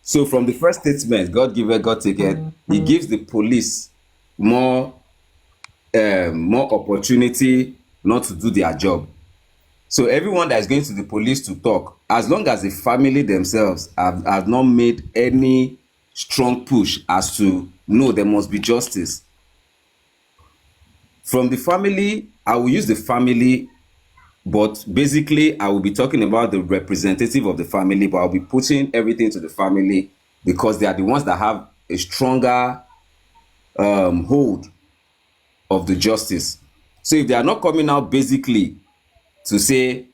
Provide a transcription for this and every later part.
So from the first statement, God give it, God take it, he gives the police more more opportunity not to do their job. So everyone that is going to the police to talk, as long as the family themselves have not made any strong push as to no, there must be justice. From the family, I will use the family, but basically I will be talking about the representative of the family, but I'll be putting everything to the family because they are the ones that have a stronger hold of the justice. So if they are not coming out basically to say,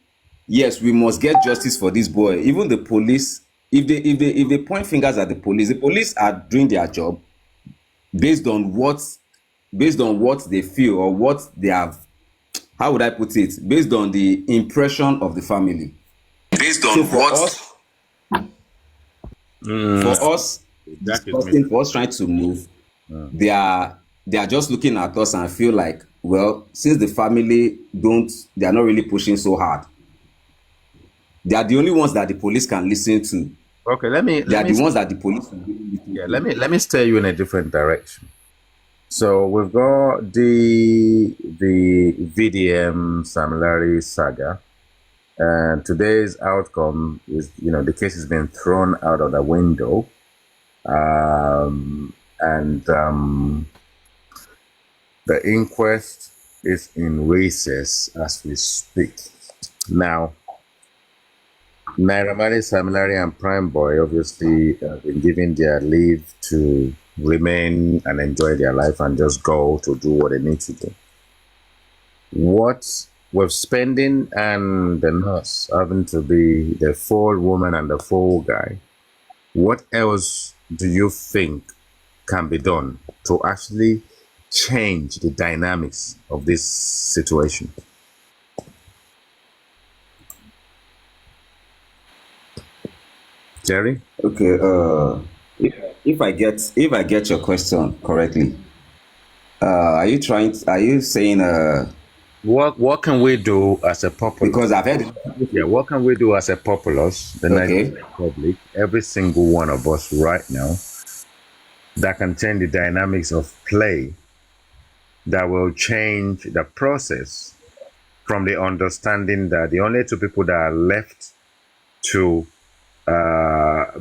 yes, we must get justice for this boy, even the police, if they point fingers at the police are doing their job based on what they feel or what they have, how would I put it, based on the impression of the family. Based So on what? for us That is discussing, for us trying to move, they are just looking at us and feel like, well, since the family they are not really pushing so hard, they are the only ones that the police can listen to. okay. Let me They are the ones that the police can really listen yeah. to. Let me steer you in a different direction. So we've got the VDM Sam Larry saga, and today's outcome is, the case has been thrown out of the window, and the inquest is in recess as we speak. Now, Naira Marley, Sam Larry, and Prime Boy obviously have been given their leave to remain and enjoy their life and just go to do what they need to do. What with Spending and the nurse having to be the full woman and the full guy, what else do you think can be done to actually change the dynamics of this situation? Jerry? Okay, if I get your question correctly, are you saying What can we do as a populace? because I've heard Yeah, what can we do as a populace, the Okay. Nigerian public, every single one of us right now, that can change the dynamics of play, that will change the process from the understanding that the only two people that are left to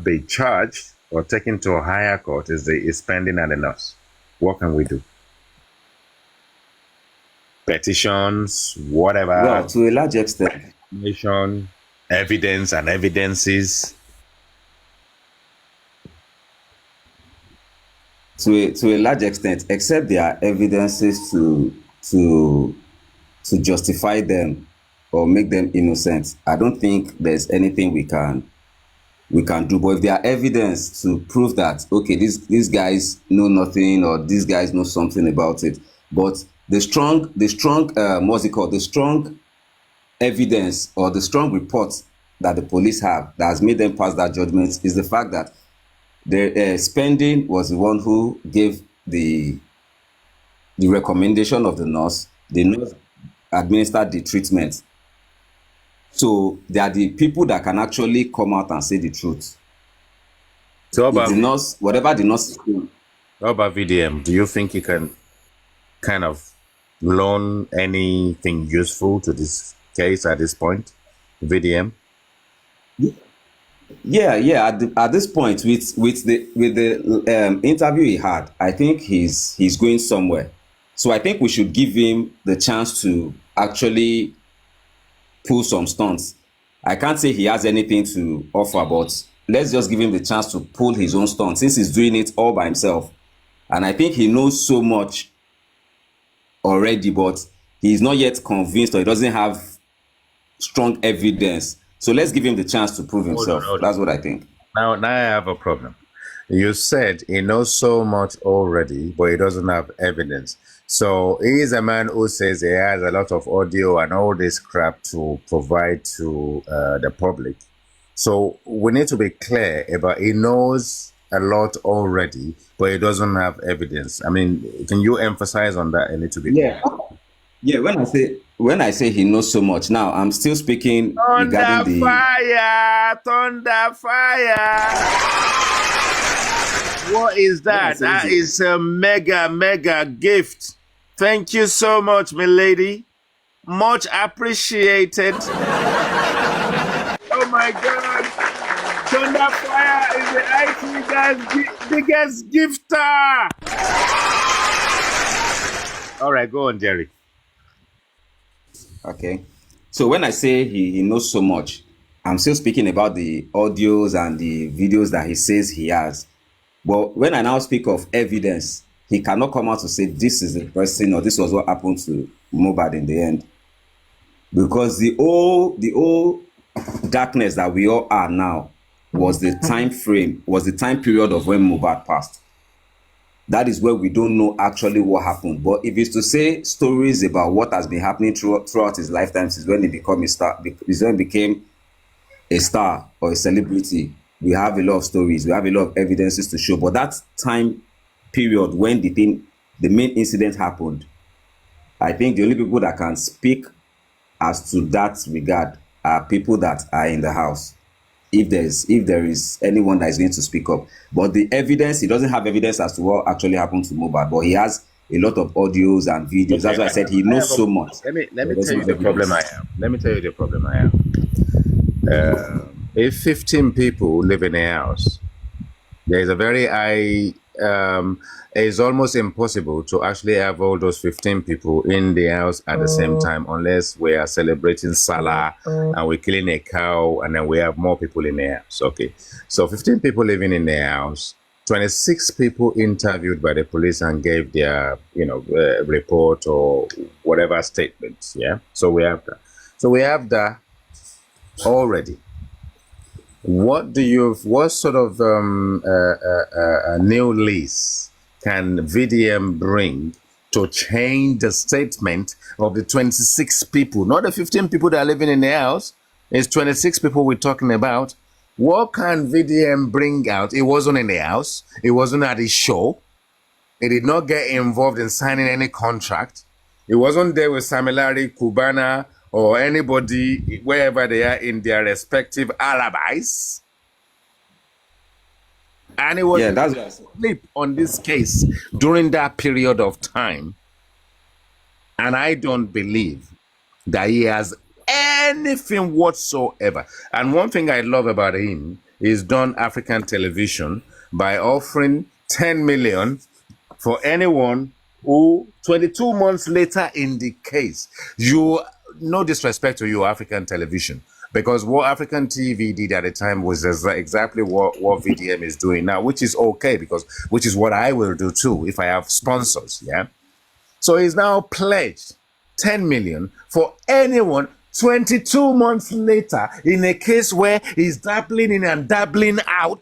be charged or taken to a higher court is Spending and the nurse. What can we do? Petitions, whatever, well, to a large extent, information, evidence and evidences. to a large extent, except there are evidences to justify them or make them innocent, I don't think there's anything we can do. But if there are evidence to prove that, okay, these guys know nothing or these guys know something about it, but the strong what's it called, the strong evidence or the strong report that the police have that has made them pass that judgment is the fact that the Spending was the one who gave the recommendation of the nurse. The nurse administered the treatment. So they are the people that can actually come out and say the truth. So If the nurse, whatever the nurse is doing, how about VDM? Do you think you can kind of learn anything useful to this case at this point? VDM? yeah. At this point, with the interview he had, I think he's going somewhere. So I think we should give him the chance to actually pull some stunts. I can't say he has anything to offer, but let's just give him the chance to pull his own stunts since he's doing it all by himself. And I think he knows so much already, but he's not yet convinced or he doesn't have strong evidence. So let's give him the chance to prove himself. hold on. That's what I think. Now I have a problem. You said he knows so much already, but he doesn't have evidence. So he is a man who says he has a lot of audio and all this crap to provide to the public. So we need to be clear about he knows a lot already, but he doesn't have evidence. I mean, can you emphasize on that a little bit? Yeah. Yeah, when I say he knows so much, now I'm still speaking regarding Thunder the fire, thunder fire. What is when I that? say That he, is a mega, mega gift. Thank you so much, my lady. Much appreciated. Oh my God. Thunder Fire is the IT guy's biggest gifter. All right, go on, Jerry. okay. So when I say he knows so much, I'm still speaking about the audios and the videos that he says he has. But when I now speak of evidence, he cannot come out to say this is the person or this was what happened to Mohbad in the end. Because the whole darkness that we all are now was the time frame, was the time period of when Mohbad passed. That is where we don't know actually what happened. But if it's to say stories about what has been happening throughout his lifetime, is when he became a star, is when he became a star or a celebrity. We have a lot of stories, we have a lot of evidences to show. But that time period when the main incident happened, I think the only people that can speak as to that regard are people that are in the house. If there is anyone that is going to speak up, but the evidence, he doesn't have evidence as to what actually happened to Mohbad, but he has a lot of audios and videos. Okay, That's why I said he I have knows a, so much, let but me he tell doesn't you have the problem I evidence. have. Let me tell you the problem I have. If 15 people live in a house, there is a very high, it's almost impossible to actually have all those 15 people in the house at the same time unless we are celebrating Salah and we're killing a cow and then we have more people in the house. Okay. So 15 people living in the house, 26 people interviewed by the police and gave their, report or whatever statements. Yeah. So we have that. So we have that already. What sort of new lease can VDM bring to change the statement of the 26 people, not the 15 people that are living in the house? It's 26 people we're talking about. What can VDM bring out? It wasn't in the house. It wasn't at the show. It did not get involved in signing any contract. It wasn't there with Samilari, Cubana, or anybody, wherever they are in their respective alibis. And it was Yeah, that's what I said. sleep on this case during that period of time. And I don't believe that he has anything whatsoever. And one thing I love about him is done African television by offering 10 million for anyone who 22 months later in the case, you, no disrespect to you, African television, because what African TV did at the time was exactly what VDM is doing now, which is okay, because which is what I will do too if I have sponsors. Yeah. So he's now pledged 10 million for anyone 22 months later in a case where he's dabbling in and dabbling out.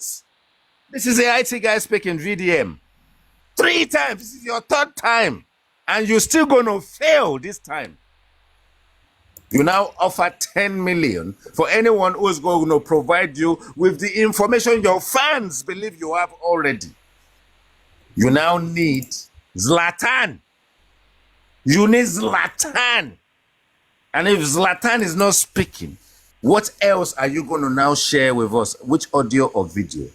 This is the IT guy speaking, VDM. 3 times. This is your third time. And you're still going to fail this time. You now offer 10 million for anyone who's going to provide you with the information your fans believe you have already. You now need Zlatan. You need Zlatan. And if Zlatan is not speaking, what else are you going to now share with us? Which audio or video?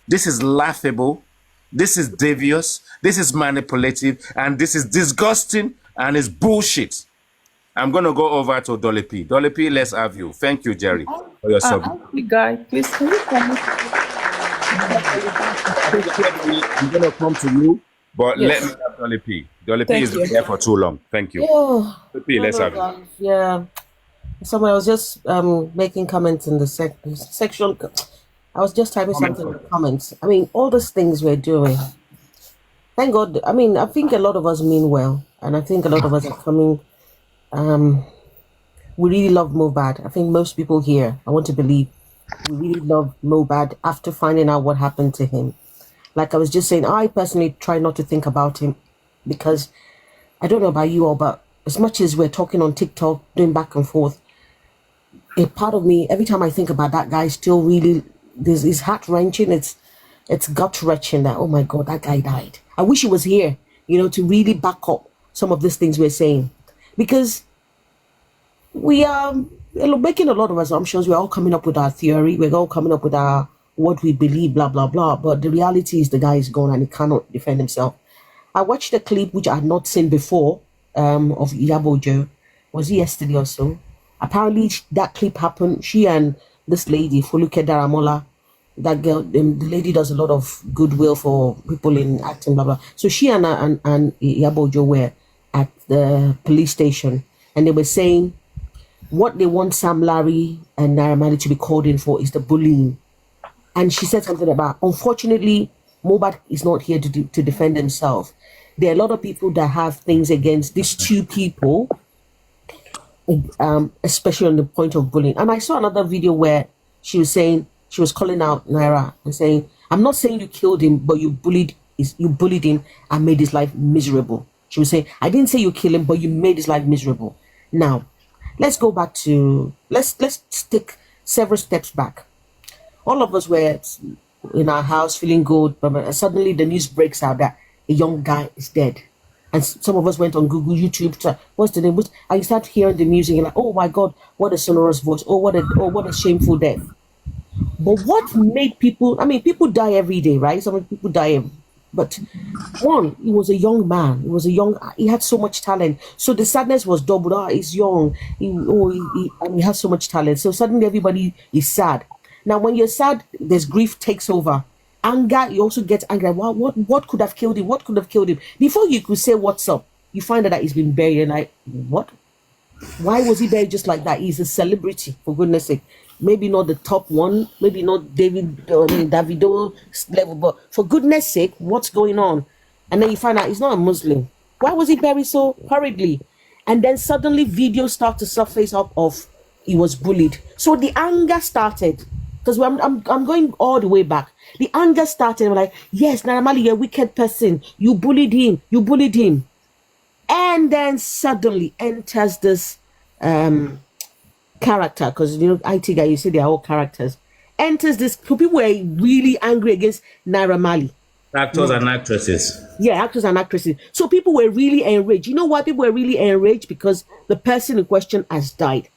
This is laughable. This is devious. This is manipulative. And this is disgusting. And it's bullshit. I'm going to go over to Dolly P. Dolly P, let's have you. Thank you, Jerry, for your sub. Guy, please can you come I'm going to come to you, but let me Yes, have Dolly P. Dolly P thank is you. there for too long. Thank you. Oh, Dolly P, let's hello have you. guys. Yeah, someone I was just making comments in the section. I was just typing Comment something in the section. comments. I mean, all these things we're doing. Thank God. I mean, I think a lot of us mean well, and I think a lot of us are coming. Um, we really love Mohbad. I think most people here, I want to believe, we really love Mohbad after finding out what happened to him. Like I was just saying, I personally try not to think about him because I don't know about you all, but as much as we're talking on TikTok, doing back and forth, a part of me, every time I think about that guy, still really, this is heart wrenching. It's gut wrenching that, oh my God, that guy died. I wish he was here, to really back up some of these things we're saying. because we are making a lot of assumptions. We're all coming up with our theory. We're all coming up with our what we believe, blah blah blah. But the reality is, the guy is gone and he cannot defend himself. I watched a clip which I had not seen before of Yabojo. Was it yesterday or so? Apparently, that clip happened. She and this lady, Foluke Daramola, that girl, the lady does a lot of goodwill for people in acting, blah blah. So she and Yabojo were at the police station, and they were saying what they want Sam Larry and Naira Marley to be called in for is the bullying. And she said something about, unfortunately, Mohbad is not here to defend himself. There are a lot of people that have things against these two people, especially on the point of bullying. And I saw another video where she was saying, she was calling out Naira and saying, I'm not saying you killed him, but you bullied him and made his life miserable. She was saying, I didn't say you killed him, but you made his life miserable. Now, let's go back to, let's take several steps back. All of us were in our house feeling good, but suddenly the news breaks out that a young guy is dead. And some of us went on Google, YouTube, to, what's the name? And you start hearing the music, and like, oh my God, what a sonorous voice! Oh, what a shameful death! But what made people? I mean, people die every day, right? Some people die, but one, he was a young man. He had so much talent. So the sadness was doubled. Ah, he's young. And he has so much talent. So suddenly everybody is sad. Now, when you're sad, there's grief takes over. Anger, you also get angry. Wow, what could have killed him? What could have killed him? Before you could say what's up, you find out that he's been buried. And like, what? Why was he buried just like that? He's a celebrity, for goodness sake. Maybe not the top one, maybe not Davido level, but for goodness sake, what's going on? And then you find out he's not a Muslim. Why was he buried so hurriedly? And then suddenly videos start to surface up of he was bullied. So the anger started. Because I'm going all the way back. The anger started. I'm like, yes, Naira Marley, you're a wicked person. You bullied him. And then suddenly enters this character, because you know, IT guy, you say they are all characters. Enters this. People were really angry against Naira Marley. Actors and actresses. Yeah, actors and actresses. So people were really enraged. You know why people were really enraged? Because the person in question has died.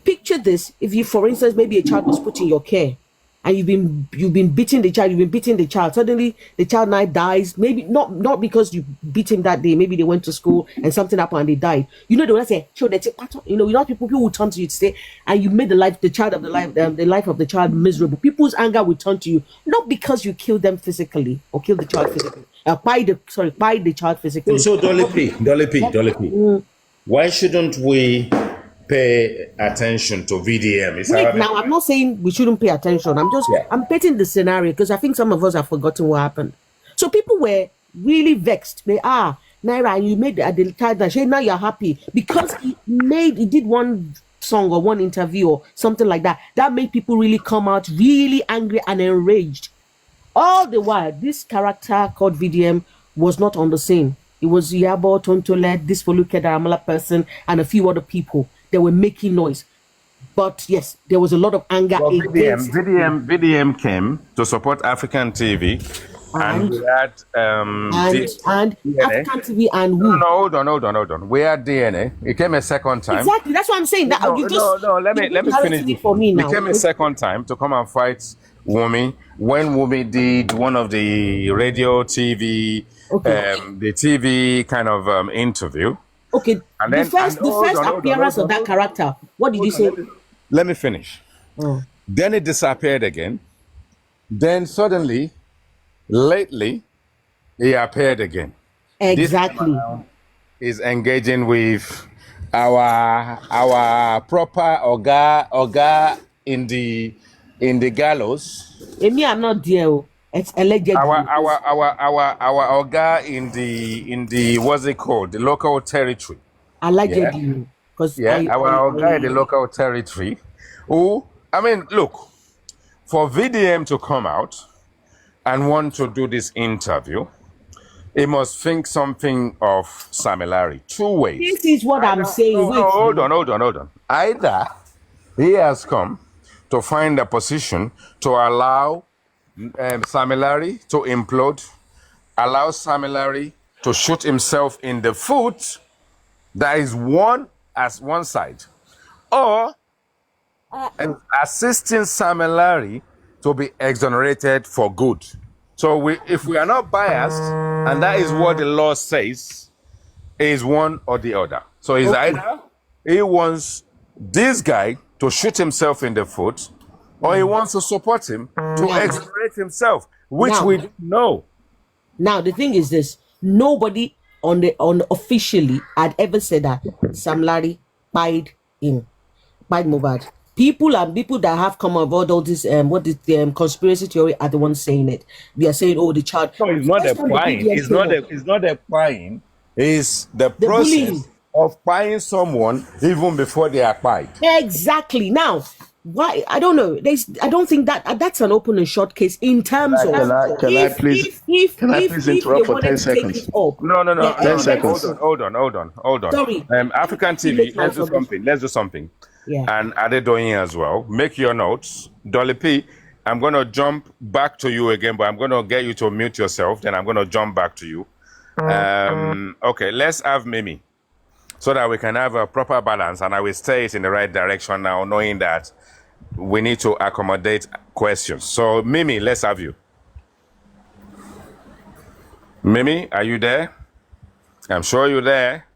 Picture this: if you, for instance, maybe a child was put in your care, and you've been beating the child. Suddenly, the child now dies. Maybe not because you beat him that day. Maybe they went to school and something happened and they died. You know, they will say, "Sure, that's you know, people will turn to you to say, and you made the life of the child miserable." People's anger will turn to you, not because you killed them physically or killed the child physically. By the child physically. So Dolly P. Why shouldn't we pay attention to VDM? Wait, now I'm not saying we shouldn't pay attention. I'm painting the scenario because I think some of us have forgotten what happened. So people were really vexed. Naira, you made the child that now you're happy because he did one song or one interview or something like that. That made people really come out really angry and enraged. All the while, this character called VDM was not on the scene. It was Yabo, Tontole, this Foluke Daramola person, and a few other people. They were making noise. But yes, there was a lot of anger against VDM came to support African TV, and we had and African TV and who? No, hold on. We had DNA. It came a second time. Exactly, that's what I'm saying. That let me finish it for me now. It came a second time to come and fight Wumi when Wumi did one of the radio TV, the TV kind of interview. Okay, and the first appearance of that character, what did you say? Let me finish. Then it disappeared again. Then suddenly, lately, he appeared again. Exactly. Is engaging with our proper Oga in the gallows. Me, I'm not there. It's allegedly. Our Oga in the what's it called? The local territory. Allegedly. Our Oga in the local territory. Who, I mean, look, for VDM to come out and want to do this interview, he must think something of similarity. Two ways. This is what I'm saying. Hold on. Either he has come to find a position to allow Samilari to implode, allow Samilari to shoot himself in the foot, That is one as one side. Or assisting Sam Larry to be exonerated for good. So if we are not biased, and that is what the law says, is one or the other. So it's either he wants this guy to shoot himself in the foot, or he wants to support him to exonerate himself, which we don't know. Now the thing is this: nobody on officially had ever said that Sam Larry pied Mohbad. People that have come about all this conspiracy theory are the ones saying it. We are saying, oh, the child. No, it's not a prying. It's not a prying. It's the process bullying of prying someone even before they are pied. Exactly. Now, why? I don't know. I don't think that's an open and short case in terms of. Can I please interrupt for 10 seconds? No. 10 seconds. Hold on. Sorry. African TV, let's do something. Yeah. And Adedoyin as well. Make your notes. Dolly P, I'm going to jump back to you again, but I'm going to get you to mute yourself. Then I'm going to jump back to you. Okay, let's have Mimi so that we can have a proper balance. And I will stay it in the right direction now, knowing that we need to accommodate questions. So, Mimi, let's have you. Mimi, are you there? I'm sure you're there.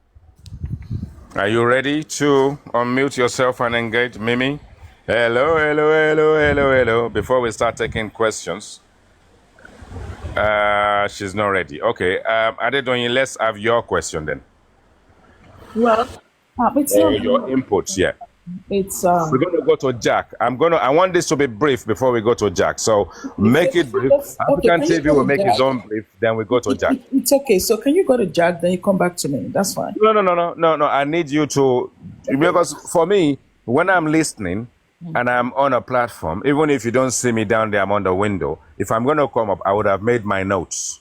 Are you ready to unmute yourself and engage? Mimi? Hello. Before we start taking questions. She's not ready. Okay. Adedoyin, let's have your question then. Well, it's not your inputs, yeah. It's We're going to go to Jack. I want this to be brief before we go to Jack. So make it brief. African TV will make his own brief. Then we go to Jack. It's okay. So can you go to Jack? Then you come back to me. That's fine. No. I need you to, because for me, when I'm listening and I'm on a platform, even if you don't see me down there, I'm on the window. If I'm going to come up, I would have made my notes.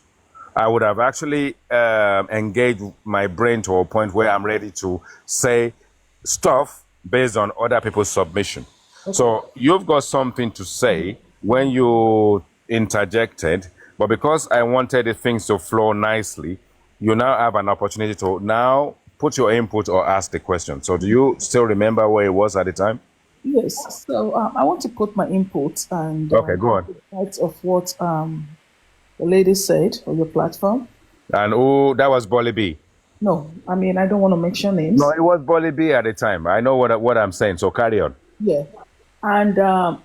I would have actually engaged my brain to a point where I'm ready to say stuff based on other people's submission. Okay. So you've got something to say when you interjected, but because I wanted the things to flow nicely, you now have an opportunity to now put your input or ask the question. So do you still remember where it was at the time? Yes. So I want to put my input and okay, go on. Part of what the lady said on your platform. And that was Bolly B. No, I mean, I don't want to mention names. No, it was Bolly B at the time. I know what I'm saying, so carry on. Yeah. And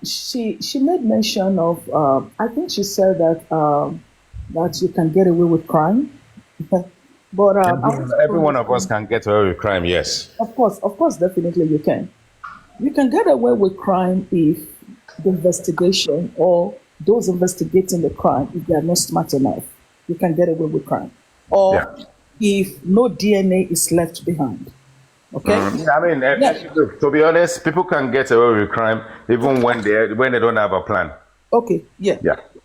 she made mention of, I think she said that you can get away with crime. But every one of us can get away with crime, yes. Of course, definitely you can. You can get away with crime if the investigation or those investigating the crime, if they are not smart enough, you can get away with crime. Or if no DNA is left behind. Okay? I mean, to be honest, people can get away with crime even when they don't have a plan. Okay, yeah.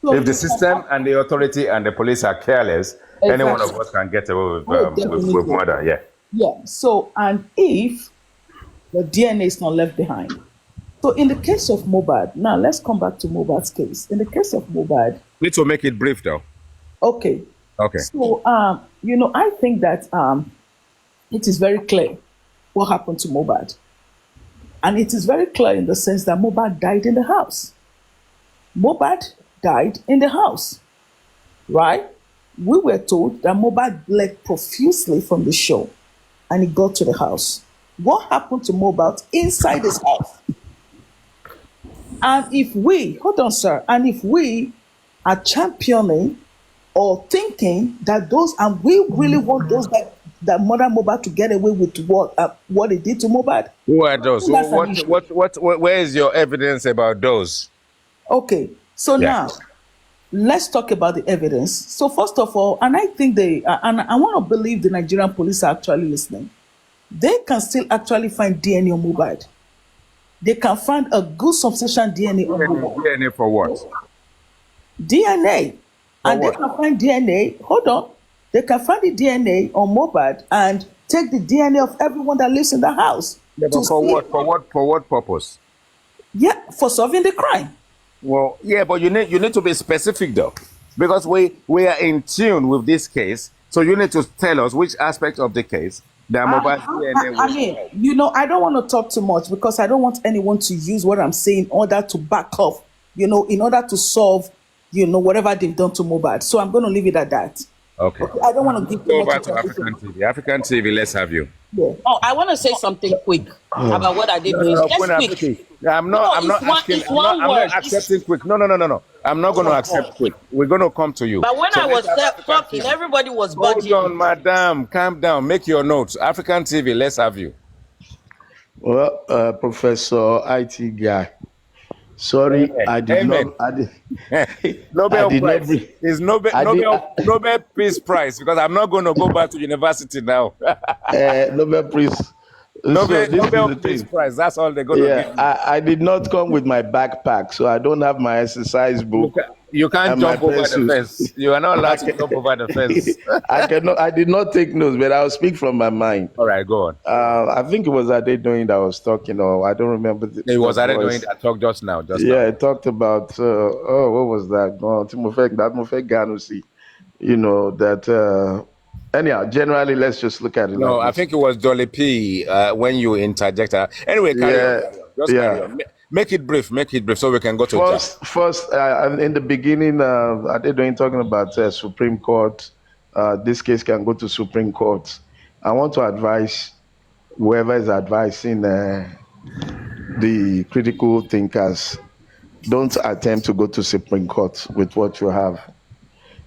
So if the system and the authority and the police are careless, any one of us can get away with murder, yeah. Yeah, so, and if the DNA is not left behind. So in the case of Mohbad, now let's come back to Mohbad's case. In the case of Mohbad... Need to make it brief though. Okay. So, I think that it is very clear what happened to Mohbad. And it is very clear in the sense that Mohbad died in the house. Mohbad died in the house, right? We were told that Mohbad bled profusely from the show and he got to the house. What happened to Mohbad inside his house? And if we are championing or thinking that and we really want those that murder Mohbad to get away with what they did to Mohbad. Who are those? Where is your evidence about those? Okay, so now let's talk about the evidence. So first of all, and I think and I want to believe the Nigerian police are actually listening. They can still actually find DNA on Mohbad. They can find a good substantial DNA on Mohbad. DNA for what? DNA. And they can find DNA. Hold on. They can find the DNA on Mohbad and take the DNA of everyone that lives in the house. Yeah, but for what purpose? Yeah, for solving the crime. Well, yeah, but you need to be specific though, because we are in tune with this case. So you need to tell us which aspect of the case That Mohbad DNA I was mean, out. I don't want to talk too much because I don't want anyone to use what I'm saying in order to back off, in order to solve, whatever they've done to Mohbad. So I'm going to leave it at that. Okay. Okay, I don't want to Let's give too go much over to information. African TV. African TV, let's have you. Yeah. Oh, I want to say something quick about what are they No, no, doing. no, Just Queen quick. Africa. I'm No, not. I'm it's not one. asking. It's one I'm not word. accepting quick. No, no, no, no, no. I'm not going to accept quick. We're going to come to you. But when So I let's was have African talking, TV. everybody was Hold budging. on, madam. Calm down. Make your notes. African TV. Let's have you. Well, Professor IT guy, sorry, Amen. I did Amen. not. I Nobel did not Prize. bring. It's Nobel I did. Nobel Peace Prize because I'm not going to go back to university now. Nobel Prize. So this is Nobel the Peace thing. Prize. That's all they're going to Yeah, give me. I did not come with my backpack, so I don't have my exercise book You can't and my jump over the pencils. fence. You are not I, allowed to can, jump over the fence. I cannot. I did not take notes, but I'll speak from my mind. All right, go on. I think it was Ade doing that was talking, or I don't remember It the was already doing voice. that talk just now. Yeah, it talked about what was that? No, Timofey Ganusi. That. Anyhow, generally, let's just look at it No, like I this. think it was Dolly P when you interjected. Anyway, carry on. Yeah, Carry on. Just carry yeah. on. Make it brief. Make it brief so we can go to Jack. First, in the beginning, I did doing talking about Supreme Court. This case can go to Supreme Court. I want to advise whoever is advising the critical thinkers, don't attempt to go to Supreme Court with what you have.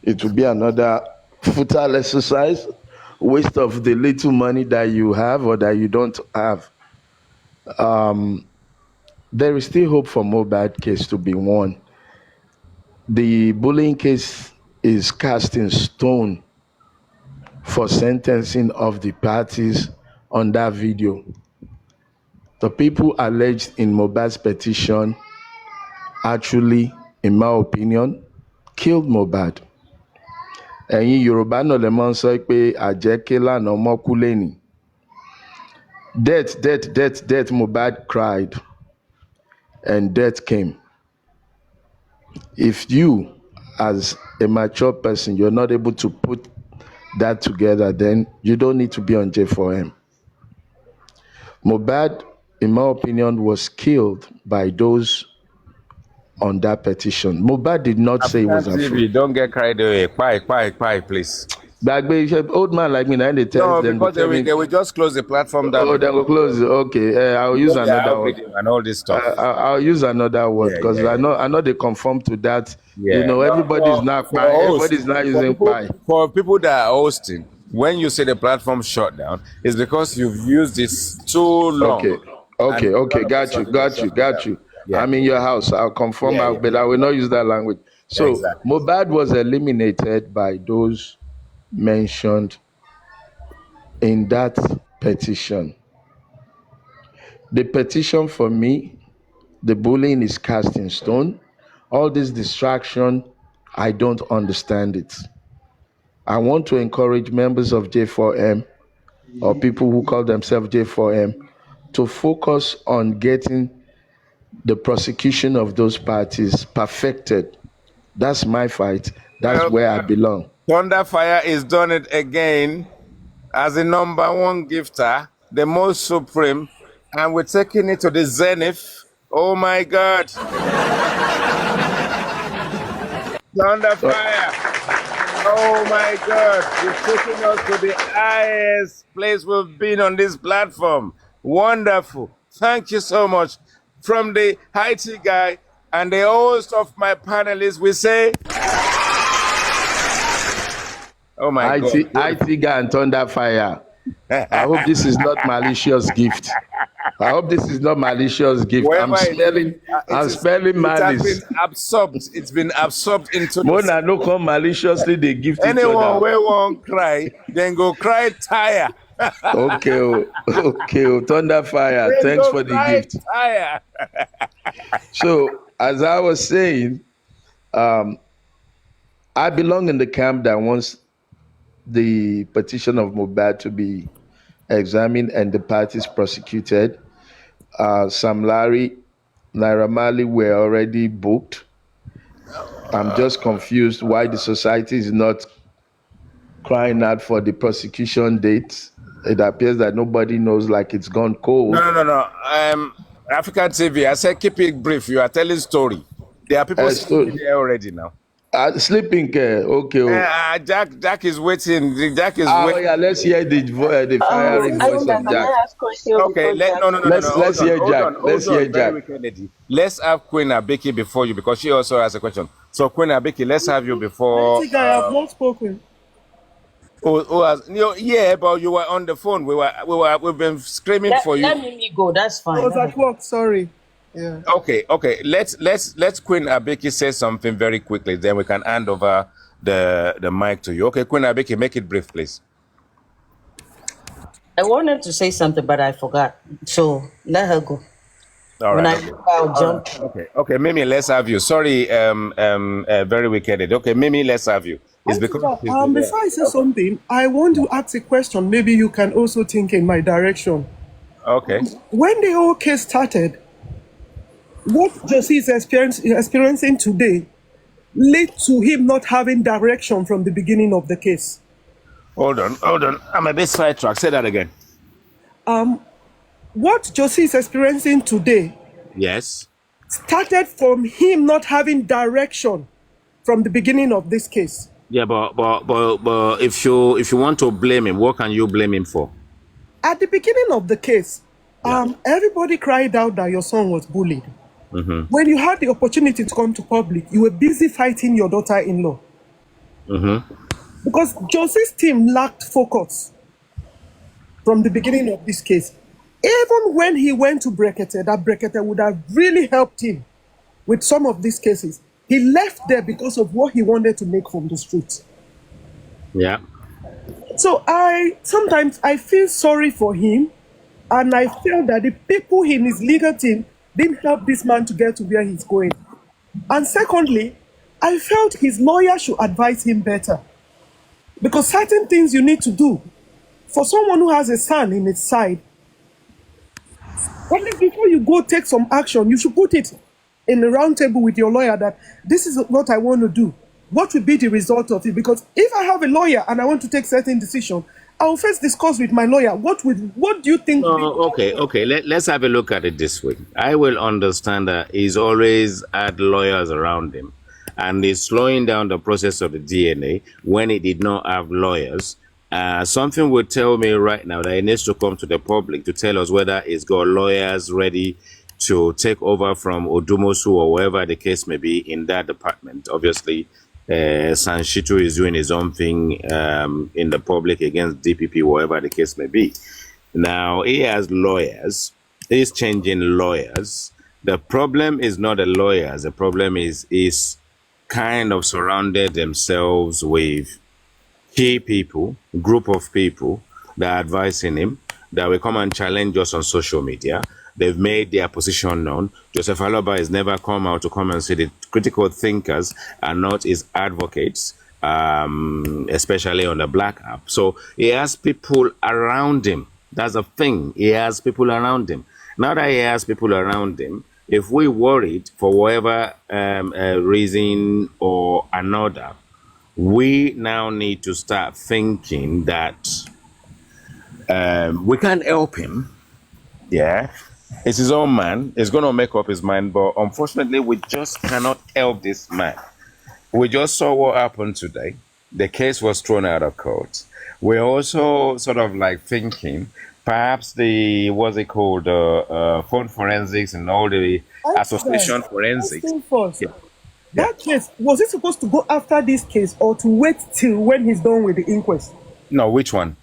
It will be another futile exercise, waste of the little money that you have or that you don't have. There is still hope for Mohbad case to be won. The bullying case is cast in stone for sentencing of the parties on that video. The people alleged in Mohbad's petition actually, in my opinion, killed Mohbad. Ẹ̀yin Yorùbá náà lè máa ń sọ pé àjẹ́ké lánàá mọ́kú lẹ́nìí. Death, Mohbad cried and death came. If you, as a mature person, you're not able to put that together, then you don't need to be on J4M. Mohbad, in my opinion, was killed by those on that petition. Mohbad did not say he was African afraid. TV, don't get carried away. Quiet, please. Old man like me, now they tell No, them. because they will just close the platform down. Oh, they will close. Okay, I'll use another word. And all this stuff. I'll use another word because Yeah. I know they conform to that. Yeah. Everybody's not using pie. For people that are hosting, when you say the platform shut down, it's because you've used this too long. Okay. Got you. Yeah. I'm in your house. I'll confirm, but I will not use that language. So Exactly. Mohbad was eliminated by those mentioned in that petition. The petition for me, the bullying is cast in stone. All this distraction, I don't understand it. I want to encourage members of J4M or people who call themselves J4M to focus on getting the prosecution of those parties perfected. That's my fight. That's where I belong. Thunderfire is done it again as the number one gifter, the most supreme, and we're taking it to the zenith. Oh my God. Thunderfire. Oh my God. You're taking us to the highest place we've been on this platform. Wonderful. Thank you so much. From the IT guy and the host of my panelists, we say, oh my God. IT guy and Thunderfire. I hope this is not malicious gift. I'm spelling malice. It's been absorbed into Mona no come maliciously they gift each anyone other. where won't cry, then go cry tire. Okay, Thunderfire. Then Thanks go for the cry gift. Tire. So, as I was saying, I belong in the camp that wants the petition of Mohbad to be examined and the parties prosecuted. Sam Larry, Naira Marley were already booked. I'm just confused why the society is not crying out for the prosecution dates. It appears that nobody knows, like it's gone No, cold. no, no, no. African TV. I said keep it brief. You are telling story. There are people sleeping So, there already now. sleeping care. Okay. Oh. Jack is waiting. Jack is Oh waiting. yeah, let's hear the fiery voice Auntie, of can Jack. I ask question Okay, before Jack? no, no, no, no, no. Hold Let's on, hear hold Jack. on, Let's hold hear on. Very Jack. wicked lady. Let's have Queen Abiki before you because she also has a question. So Queen Abiki, let's have you before. Plenty guy, I've not spoken. Who has? Yeah, but you were on the phone. We've been screaming for Let you. Mimi go. That's I fine. was Let her at go. work, sorry. Yeah. Okay. Let's Queen Abiki say something very quickly. Then we can hand over the mic to you. Okay, Queen Abiki, make it brief, please. I wanted to say something, but I forgot. So let her go. All When right. I Okay. remember, I'll jump. Okay. Mimi, let's have you. Sorry, very wicked. Okay, Mimi, let's have you. It's Auntie because Jack, she's been there. before I say Okay. something, I want to ask a question. Maybe you can also think in my direction. Okay. When the whole case started, what Josie is experiencing today led to him not having direction from the beginning of the case. Hold on. I'm a bit sidetracked. Say that again. What Josie is experiencing today Yes. started from him not having direction from the beginning of this case. Yeah, but if you want to blame him, what can you blame him for? At the beginning of the case, Yeah. everybody cried out that your son was bullied. When you had the opportunity to come to public, you were busy fighting your daughter-in-law. Because Josie's team lacked focus from the beginning of this case. Even when he went to Brekete, that Brekete would have really helped him with some of these cases. He left there because of what he wanted to make from the streets. Yeah. So sometimes I feel sorry for him, and I feel that the people in his legal team didn't help this man to get to where he's going. And secondly, I felt his lawyer should advise him better. Because certain things you need to do for someone who has a son in his side, at least before you go take some action, you should put it in a round table with your lawyer that this is what I want to do. What will be the result of it? Because if I have a lawyer and I want to take certain decision, I will first discuss with my lawyer what do you think? Okay. Let's have a look at it this way. I will understand that he's always had lawyers around him, and he's slowing down the process of the DNA when he did not have lawyers. Something would tell me right now that he needs to come to the public to tell us whether he's got lawyers ready to take over from Odumosu or wherever the case may be in that department. Obviously, Sanshitu is doing his own thing in the public against DPP, whatever the case may be. Now, he has lawyers. He's changing lawyers. The problem is not the lawyers. The problem is kind of surrounded themselves with key people, group of people that are advising him, that will come and challenge us on social media. They've made their position known. Joseph Aloba has never come out to come and say the critical thinkers are not his advocates, especially on the Black app. So he has people around him. That's the thing. He has people around him. Now that he has people around him, if we worried for whatever reason or another, we now need to start thinking that we can't help him. Yeah. It's his own man. He's going to make up his mind. But unfortunately, we just cannot help this man. We just saw what happened today. The case was thrown out of court. We're also sort of like thinking perhaps what's it called, phone forensics and all the association forensics. First thing first, Yeah. that case, was he supposed to go after this case or to wait till when he's done with the inquest? No, which one?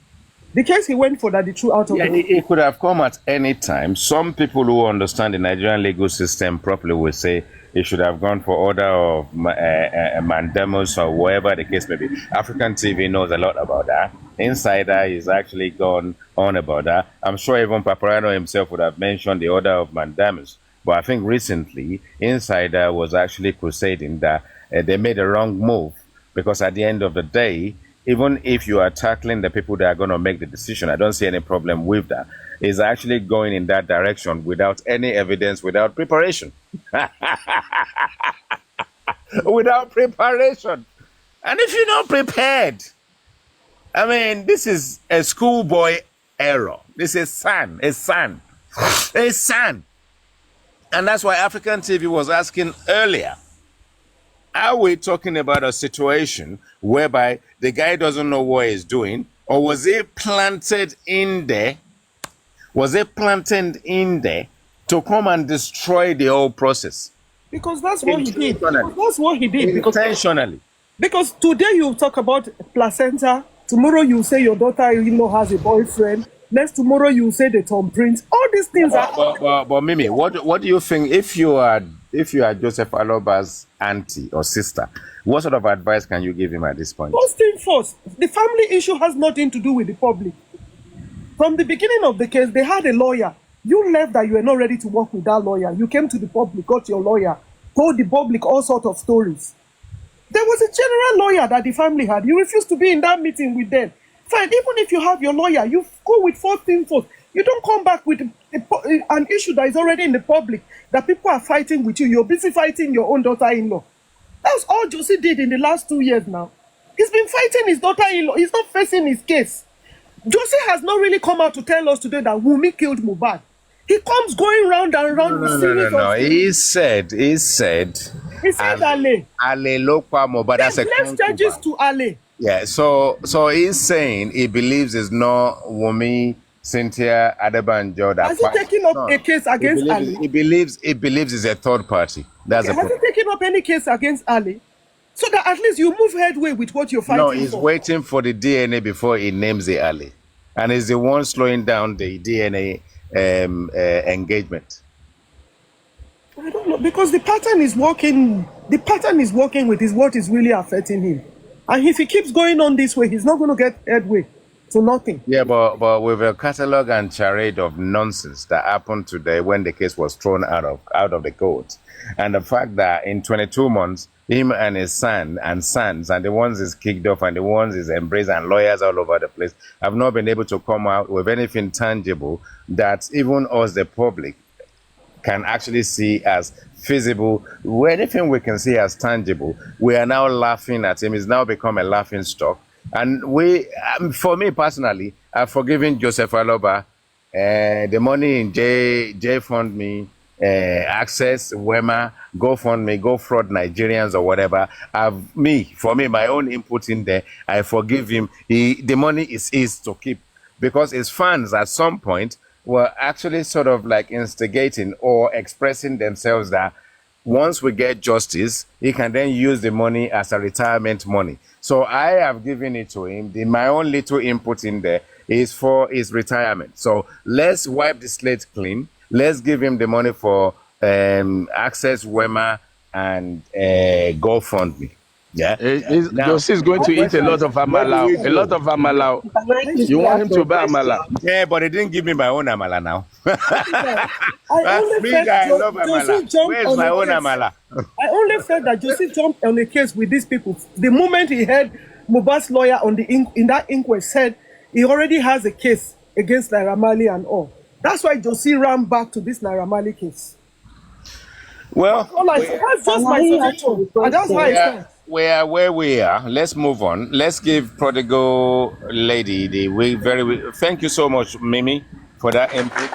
The case he went for that he threw out of Yeah, the it could have come at any time. Some people who understand the Nigerian legal system properly will say it should have gone for order of mandamus or whatever the case may be. African TV knows a lot about that. Insider is actually gone on about that. I'm sure even Paparano himself would have mentioned the order of mandamus. But I think recently, Insider was actually crusading that they made a wrong move because at the end of the day, even if you are tackling the people that are going to make the decision, I don't see any problem with that. Is actually going in that direction without any evidence, without preparation. Without preparation. And if you're not prepared, I mean, this is a schoolboy error. This is sand, a sand, a sand. And that's why African TV was asking earlier, are we talking about a situation whereby the guy doesn't know what he's doing, or was it planted in there? Was it planted in there to come and destroy the whole process? Because that's what he did. Intentionally. That's what he did. Intentionally. Because today you talk about placenta, tomorrow you say your daughter-in-law has a boyfriend, next tomorrow you say the Tom Prince. All these things are. But Mimi, what do you think if you are Joseph Aloba's auntie or sister? What sort of advice can you give him at this point? First thing first, the family issue has nothing to do with the public. From the beginning of the case, they had a lawyer. You left that you were not ready to work with that lawyer. You came to the public, got your lawyer, told the public all sorts of stories. There was a general lawyer that the family had. You refused to be in that meeting with them. Fine, even if you have your lawyer, you go with first thing first. You don't come back with an issue that is already in the public, that people are fighting with you. You're busy fighting your own daughter-in-law. That's all Josie did in the last 2 years now. He's been fighting his daughter-in-law. He's not facing his case. Josie has not really come out to tell us today that Wunmi killed Mohbad. He comes going round and round with series No. of He said He said Ale. Ale Lokpa Mohbad as a Let's charges to Ale. Yeah, so he's saying he believes it's not Wunmi, Cynthia, Adebanjo that Has he taken up a case against Ali? He believes it's a third party. That's Has he taken up any case against Ali? So that at least you move headway with what you're fighting No, he's for. waiting for the DNA before he names the Ali. And he's the one slowing down the DNA engagement. I don't know, because the pattern is working. The pattern is working with is what is really affecting him. And if he keeps going on this way, he's not going to get headway to nothing. Yeah, but with a catalog and charade of nonsense that happened today when the case was thrown out of the court, and the fact that in 22 months, him and his son and sons, and the ones is kicked off and the ones is embraced, and lawyers all over the place, have not been able to come out with anything tangible that even us, the public, can actually see as feasible. Anything we can see as tangible, we are now laughing at him. He's now become a laughing stock. And for me personally, I've forgiven Joseph Aloba. The money in J Fund Me, Access, Wema, GoFundMe, Go Fraud Nigerians or whatever. For me, my own input in there, I forgive him. The money is his to keep, because his fans at some point were actually sort of like instigating or expressing themselves that once we get justice, he can then use the money as a retirement money. So I have given it to him. My own little input in there is for his retirement. So let's wipe the slate clean. Let's give him the money for Access, Wema, and GoFundMe. Yeah. Josie is going to eat a lot of amala. A lot of amala. You want him to buy amala? Yeah, but he didn't give me my own amala now. I only felt I love Josie amala. jumped Where's on my the own case. amala? I only felt that Josie jumped on the case with these people. The moment he heard Mohbad's lawyer in that inquest said he already has a case against Naira Marley and all. That's why Josie ran back to this Naira Marley case. Well, That's just my suggestion. And that's why I said. we are where we are. Let's move on. Let's give prodigal lady the way. Thank you so much, Mimi, for that input.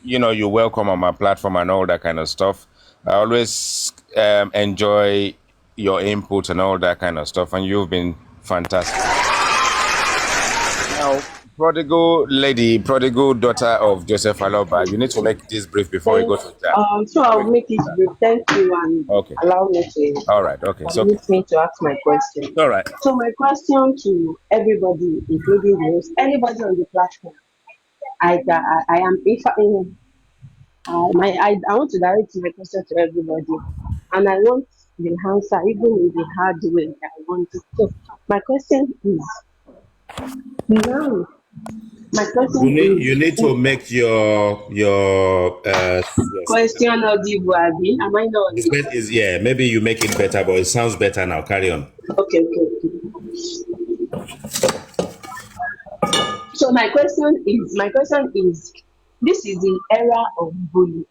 You're welcome on my platform and all that kind of stuff. I always enjoy your input and all that kind of stuff, and you've been fantastic. Now, prodigal daughter of Joseph Aloba, you need to make this brief before we go to that. So I'll make it brief. Thank you, and Okay. allow me to. All right. Okay. So, Permit me to ask my question. all right. So my question to everybody, including the host, anybody on the platform, I am I want to direct my question to everybody, and I want the answer even in the hard way. I want it. So my question is now. My question You need to make your question audible, Abi. Am I not audible? maybe you make it better, but it sounds better now. Carry on. Okay. So my question is, this is the era of bullying.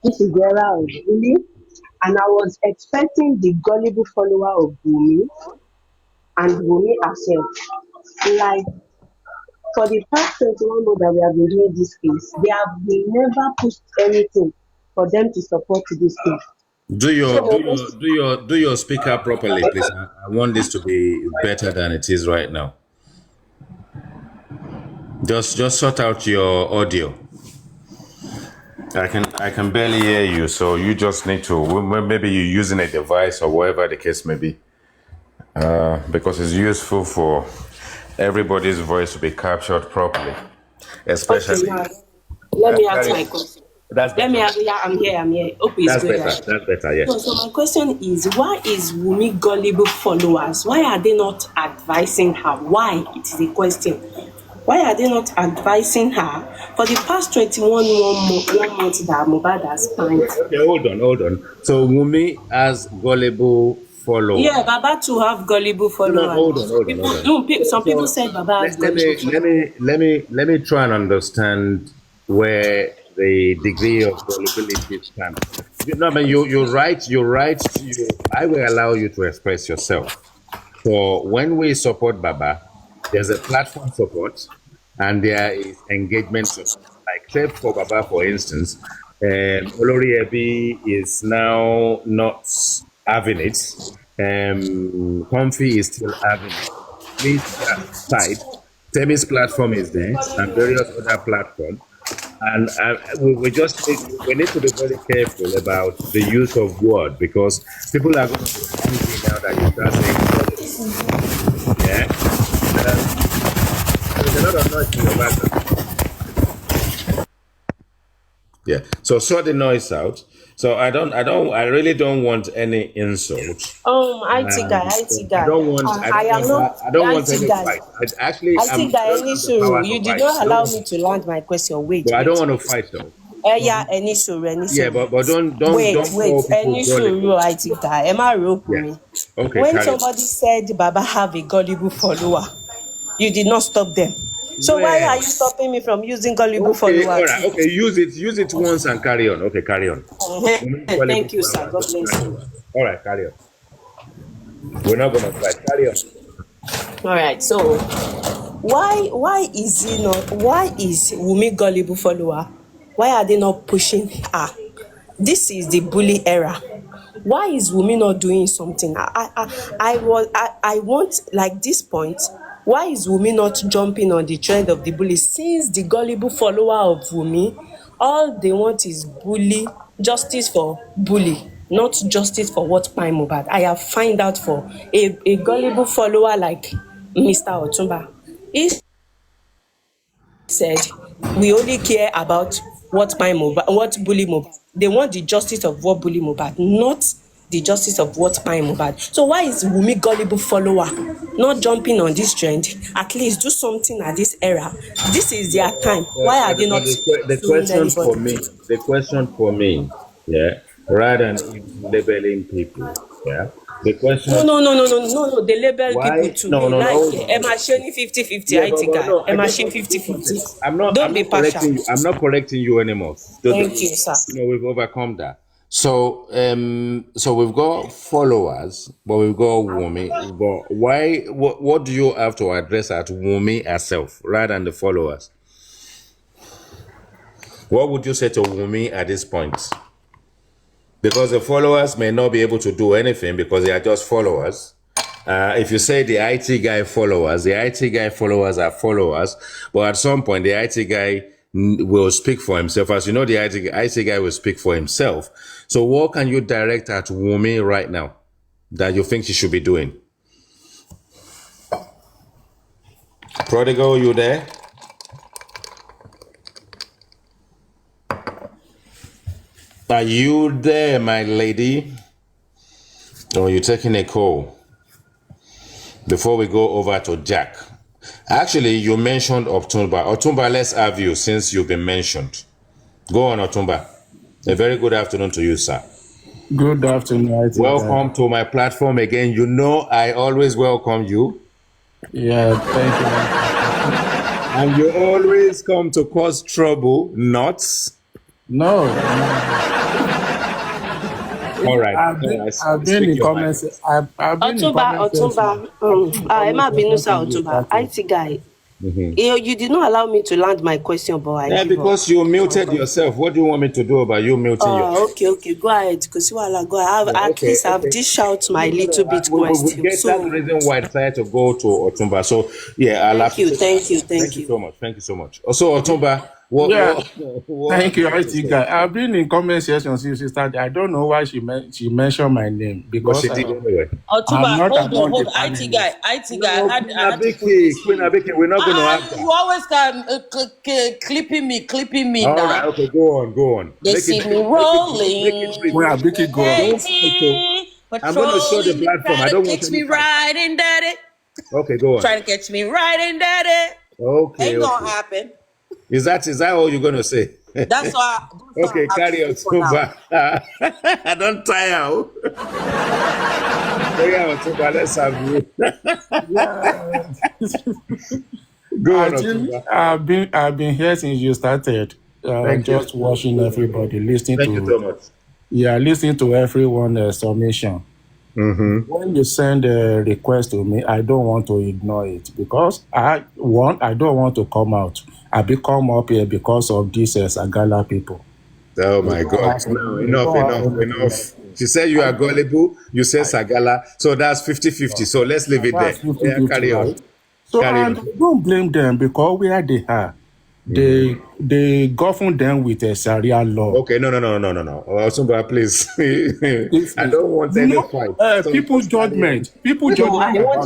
This is the era of bullying, and I was expecting the gullible follower of bullying and Wunmi herself. Like for the past 21 months that we have been doing this case, they have been never pushed anything for them to support this case. Do your So do my your question, do your do your speaker properly, please. I want this to be better than it is right now. Just sort out your audio. I can barely hear you, so you just need to maybe you're using a device or whatever the case may be, because it's useful for everybody's voice to be captured properly, okay, especially. now let me ask Carry my on. question. That's Let me better. ask, yeah, I'm here. Hope it's That's good. better. That's better. No, Yes. so my question is, why is Wunmi gullible followers? Why are they not advising her? Why? It is a question. Why are they not advising her for the past 1 month that Mohbad has spent? Okay. Hold on. So Wumi has gullible Yeah, followers. Baba to have gullible No, followers. hold People, on. no, So, some people so said Baba has let gullible me let followers. me let me let me try and understand where the degree of gullibility stands. No, I mean you're right. You're right. I will allow you to express yourself. So when we support Baba, there's a platform support and there is engagement support. Like say for Baba, for instance, Olori Ebi is now not having it. Comfy is still having it. Means side, Temi's platform is there and various other platforms. And we just need to be very careful about the use of word because people are going to be angry now that you start saying gullible. Yeah. There's a lot of noise in your background. Yeah. So sort the noise out. So I really don't want any insult. IT I guy. don't want, I I don't am want, not I don't want IT any guy. fight. I IT guy, don't any have the suru. power You to did fight. not I don't allow want, me to land my question. but I don't want to Wait. fight though. Yeah, any suru, any Yeah, suru. but don't call people Any gullible. suru, IT guy. Am I real Yeah. me? Okay, When carry on. somebody said Baba have a gullible follower, you did not stop them. So why are Where? you stopping me from using gullible Okay, follower all right. too? Okay, use it once and carry on. Okay, carry on. Gullible Thank you, sir. followers. God Just bless carry on. you. All right, carry on. We're not gonna fight. Carry on. All right. So why is Wunmi gullible follower? Why are they not pushing her? This is the bully era. Why is Wunmi not doing something? I want like this point. Why is Wunmi not jumping on the trend of the bully since the gullible follower of Wunmi, all they want is justice for bully, not justice for what kpai Mohbad. I have find out for a gullible follower like Mr. Otunba. He said we only care about what kpai Mohbad, what bully Mohbad. They want the justice of what bully Mohbad, not the justice of what kpai Mohbad. So why is Wunmi gullible follower not jumping on this trend? At least do something at this era. This is their time. Why are they not The suing question for anybody? me, yeah, rather than labeling people, yeah. The No, question, no, no, no, no, no, no. They label people why? too. No, Me no, no. like Hold on, ẹ hold máa on. ṣe ní 50-50 Yeah, IT but guy. no. Ẹ I máa just ṣe want to give 50-50. context. I'm Don't be not partial. correcting you. I'm not correcting you anymore. Thank you, sir. We've overcome that. So we've got followers, but we've got Wumi. But why? What do you have to address at Wumi herself rather than the followers? What would you say to Wumi at this point? Because the followers may not be able to do anything because they are just followers. If you say the IT guy followers, the IT guy followers are followers, but at some point the IT guy will speak for himself. As you know, the IT guy will speak for himself. So what can you direct at Wumi right now that you think she should be doing? Prodigal, you there? Are you there, my lady? Or are you taking a call? Before we go over to Jack. Actually, you mentioned Otumba. Otumba, let's have you since you've been mentioned. Go on, Otumba. A very good afternoon to you, sir. Good afternoon, IT guy. Welcome to my platform again. You know I always welcome you. Yeah, thank you. And you always come to cause trouble, not. No, All right. I've been Speak in your mind. comments. I've been in Ọ̀túnba, comment section. I've been in ẹ comment má bínú section sá since you Ọ̀túnba, started. IT guy. You did not allow me to land my question, but I Yeah, give up. because you muted yourself. What do you want me to do about you muting yourself? Okay, go ahead. Because go ahead. Yeah, At least I've dished out my little bit we question. get that So reason why I decided to go to Otumba. So yeah, I'll thank you, appreciate that. thank you, Thank thank you you. so much. Thank you so much. Also, Otumba, what Yeah, what thank do you you, want to IT say? guy. I've been in comment section since you started. I don't know why she mentioned my name But she because did anyway. I'm Otuba, not hold on, among the hold on. IT guy, panelists. IT guy. No, I had to put this Queen in. Abike, we're not going to have You that. always can clipping me All right, now. okay, go on. They Make it see me brief. Make it brief. rolling, Well, Vicky, go on. Don't fight, oh. I'm going to show the patrolling. They platform. try I to don't want catch any me fight. riding dirty. Okay, go on. Trying to catch me riding dirty. Okay, Ain't gonna okay. happen. Is that all you're going to say? That's all Okay, I have to carry say on, for now. Tumba. I don't tire. Oh. Carry on, Tumba. Let's have you. Yeah, Go I on, think Otumba. I've been here since you started. Thank you. Just watching everybody, listening Thank you to so much. listening to everyone submission. When you send a request to me, I don't want to ignore it because I don't want to come out. I become up here because of these Sagala people. Oh They my don't God. have No, they enough, don't have enough, anything enough. like me. She said you I are don't. gullible. You say Sagala. So that's 50-50. So let's leave it That's there. Yeah, 50-50, carry on. right? So, Carry and on. I don't blame them because where they are, they govern them with a Sharia law. Okay, no. Otumba, please. This I is, don't want any fight. So people just carry on. judgment, people No, judgment about I want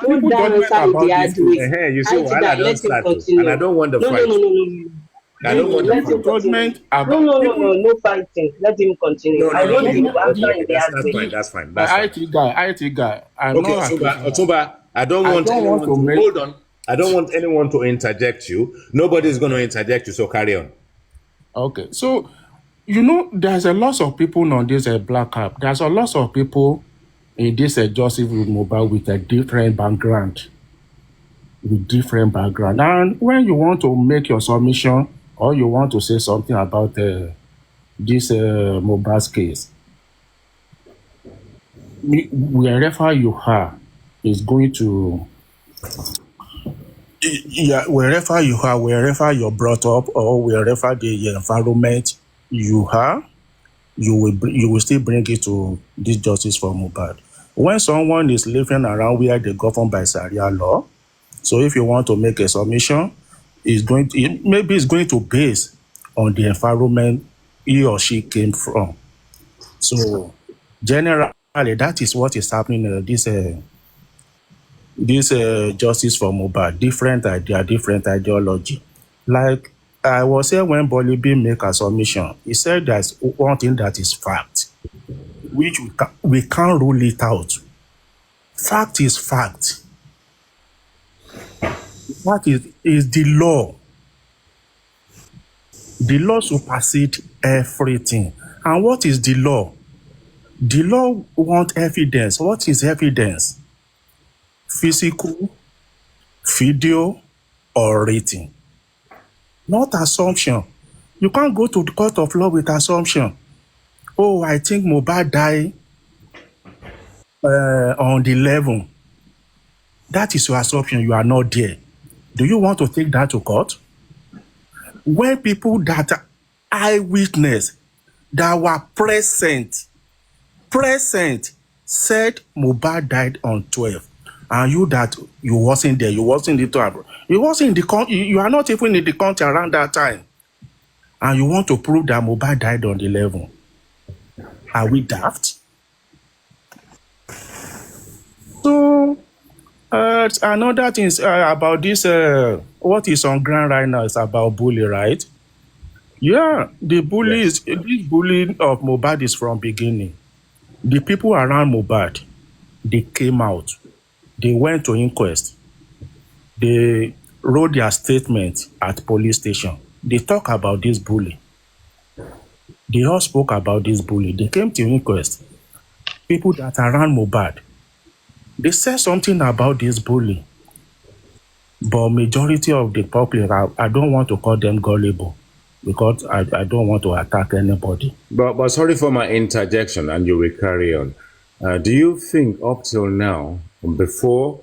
people that judgment answer with the about hard this case. way. You see, IT guy, Wahala don't let him start. And I continue. don't want the No, no, fight. no, no, no, no. I don't want the Let People him fight. continue. judgment No, about no, no, people. no, no fighting. Let him continue. I want the Judgment. answer in the hard That's way. fine. That's fine. IT guy. I'm Okay, not accusing her. Otumba, I don't I want don't want anyone to to make. hold on. I don't want anyone to interject you. Nobody's going to interject you, so carry on. Okay, so there's a lot of people on this black app. There's a lot of people in this Joseph Mobile with a different background, And when you want to make your submission or you want to say something about this mobile case, wherever you are, is going to yeah, wherever you are, wherever you're brought up, or wherever the environment you are, you will still bring it to this justice for Mohbad. When someone is living around where they govern by Sharia law, so if you want to make a submission, maybe it's going to base on the environment he or she came from. So generally, that is what is happening in this justice for Mohbad. Different idea, different ideology. Like I was here when Bolibi make a submission. He said there's one thing that is fact, which we can't rule it out. Fact is fact. Fact is the law. The law supersedes everything. And what is the law? The law wants evidence. What is evidence? Physical, video, or written. Not assumption. You can't go to the court of law with assumption. Oh, I think Mohbad died on the 11th. That is your assumption. You are not there. Do you want to take that to court? When people that are eyewitness that were present said Mohbad died on 12, and you wasn't there, you wasn't in the you wasn't in the country, you are not even in the country around that time, and you want to prove that Mohbad died on the 11th. Are we daft? So another thing about this, what is on ground right now is about bully, right? Yeah, the bully Yes. is this bullying of Mohbad is from beginning. The people around Mohbad, they came out, they went to inquest, they wrote their statement at police station. They talk about this bully. They all spoke about this bully. They came to inquest. People that are around Mohbad, they said something about this bully. But majority of the public, I don't want to call them gullible. because I don't want to attack anybody. But sorry for my interjection, and you will carry on. Do you think up till now, before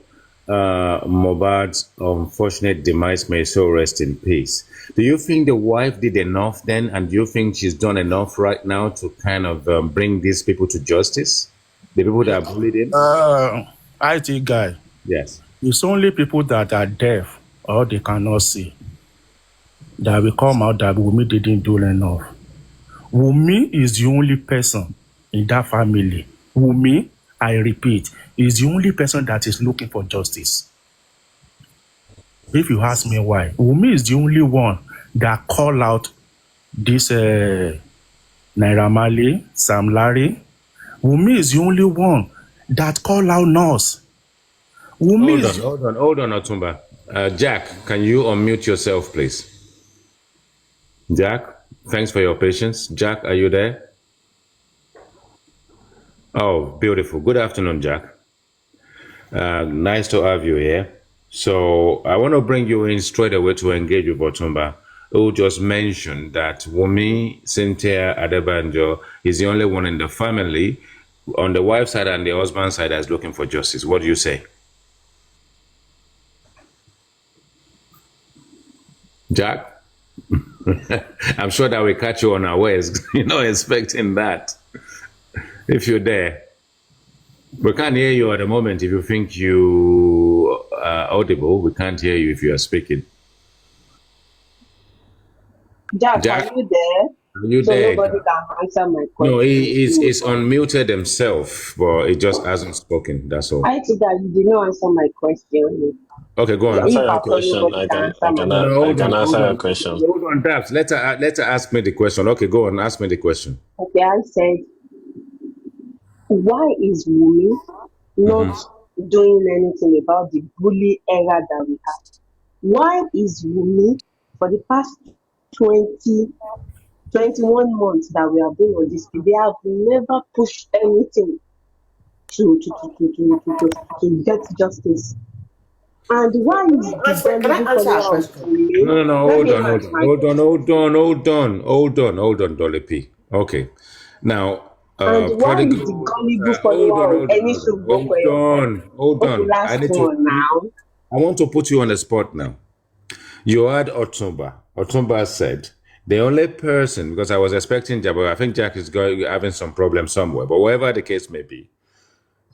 Mohbad's unfortunate demise, may so rest in peace, do you think the wife did enough then, and do you think she's done enough right now to kind of bring these people to justice? The people that bullied him? IT guy, Yes. it's only people that are deaf or they cannot see that will come out that Wumi didn't do enough. Wumi is the only person in that family. Wumi, I repeat, is the only person that is looking for justice. If you ask me why, Wumi is the only one that call out this Naira Marley, Sam Larry. Wumi is the only one that call out Nurse. Wumi Hold on, Otumba. Jack, can you unmute yourself, please? Jack, thanks for your patience. Jack, are you there? Oh, beautiful. Good afternoon, Jack. Nice to have you here. So I want to bring you in straight away to engage with Otumba, who just mentioned that Wumi Cynthia Adebanjo is the only one in the family on the wife's side and the husband's side that's looking for justice. What do you say? Jack? I'm sure that we catch you unawares. You're not expecting that. If you're there. We can't hear you at the moment. If you think you are audible, we can't hear you if you are speaking. Jack, are you there? Are you so there? Nobody can answer my question. No, he's unmuted himself, but he just hasn't spoken. That's all. I see that you did not answer my question. Okay, go on. Answer your question. I can answer your question. Hold on, Dabs. Let her ask me the question. Okay, go on. Ask me the question. Okay, I said, why is Wumi not doing anything about the bully era that we have? Why is Wumi, for the past 21 months that we have been on this, they have never pushed anything to get justice? And why is the Can I answer that question? No, hold on, Dolly P. Okay. Now, and why is the gullible follower of any hold on. I want to put you on the spot now. You heard Otumba. Otumba said the only person, because I was expecting Jack, but I think Jack is having some problem somewhere. But whatever the case may be,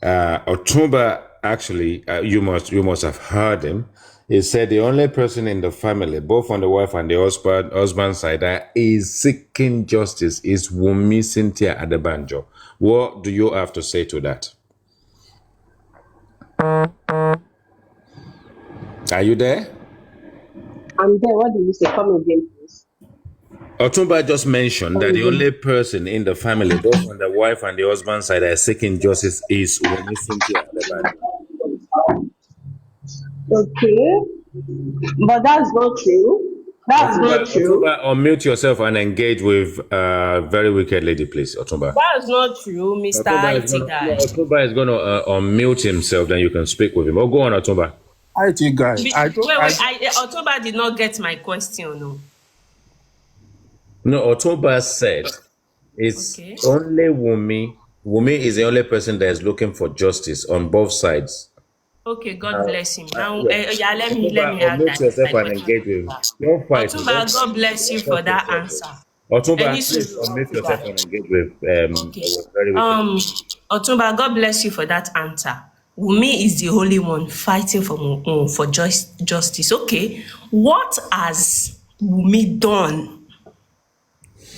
Otumba actually, you must have heard him. He said the only person in the family, both on the wife and the husband side, that is seeking justice is Wumi Cynthia Adebanjo. What do you have to say to that? Are you there? I'm there. What do you say? Come again, please. Otumba just mentioned that the only person in the family, both on the wife and the husband side, that is seeking justice is Wumi Cynthia Adebanjo. Okay, but that's not true. That's not true. Otumba, unmute yourself and engage with very wicked lady, please, Otumba. That's not true, Mr. IT guy. Otumba is going to unmute himself, then you can speak with him. Oh, go on, Otumba. IT guy. Otumba did not get my question, no. No, Otumba said it's only Wumi. Wumi is the only person that is looking for justice on both sides. Okay, God bless him. Now, let me add that. Don't fight. Otumba, God bless you for that answer. Otumba, please unmute yourself and engage with. Otumba, God bless you for that answer. Wumi is the only one fighting for justice. Okay, what has Wumi done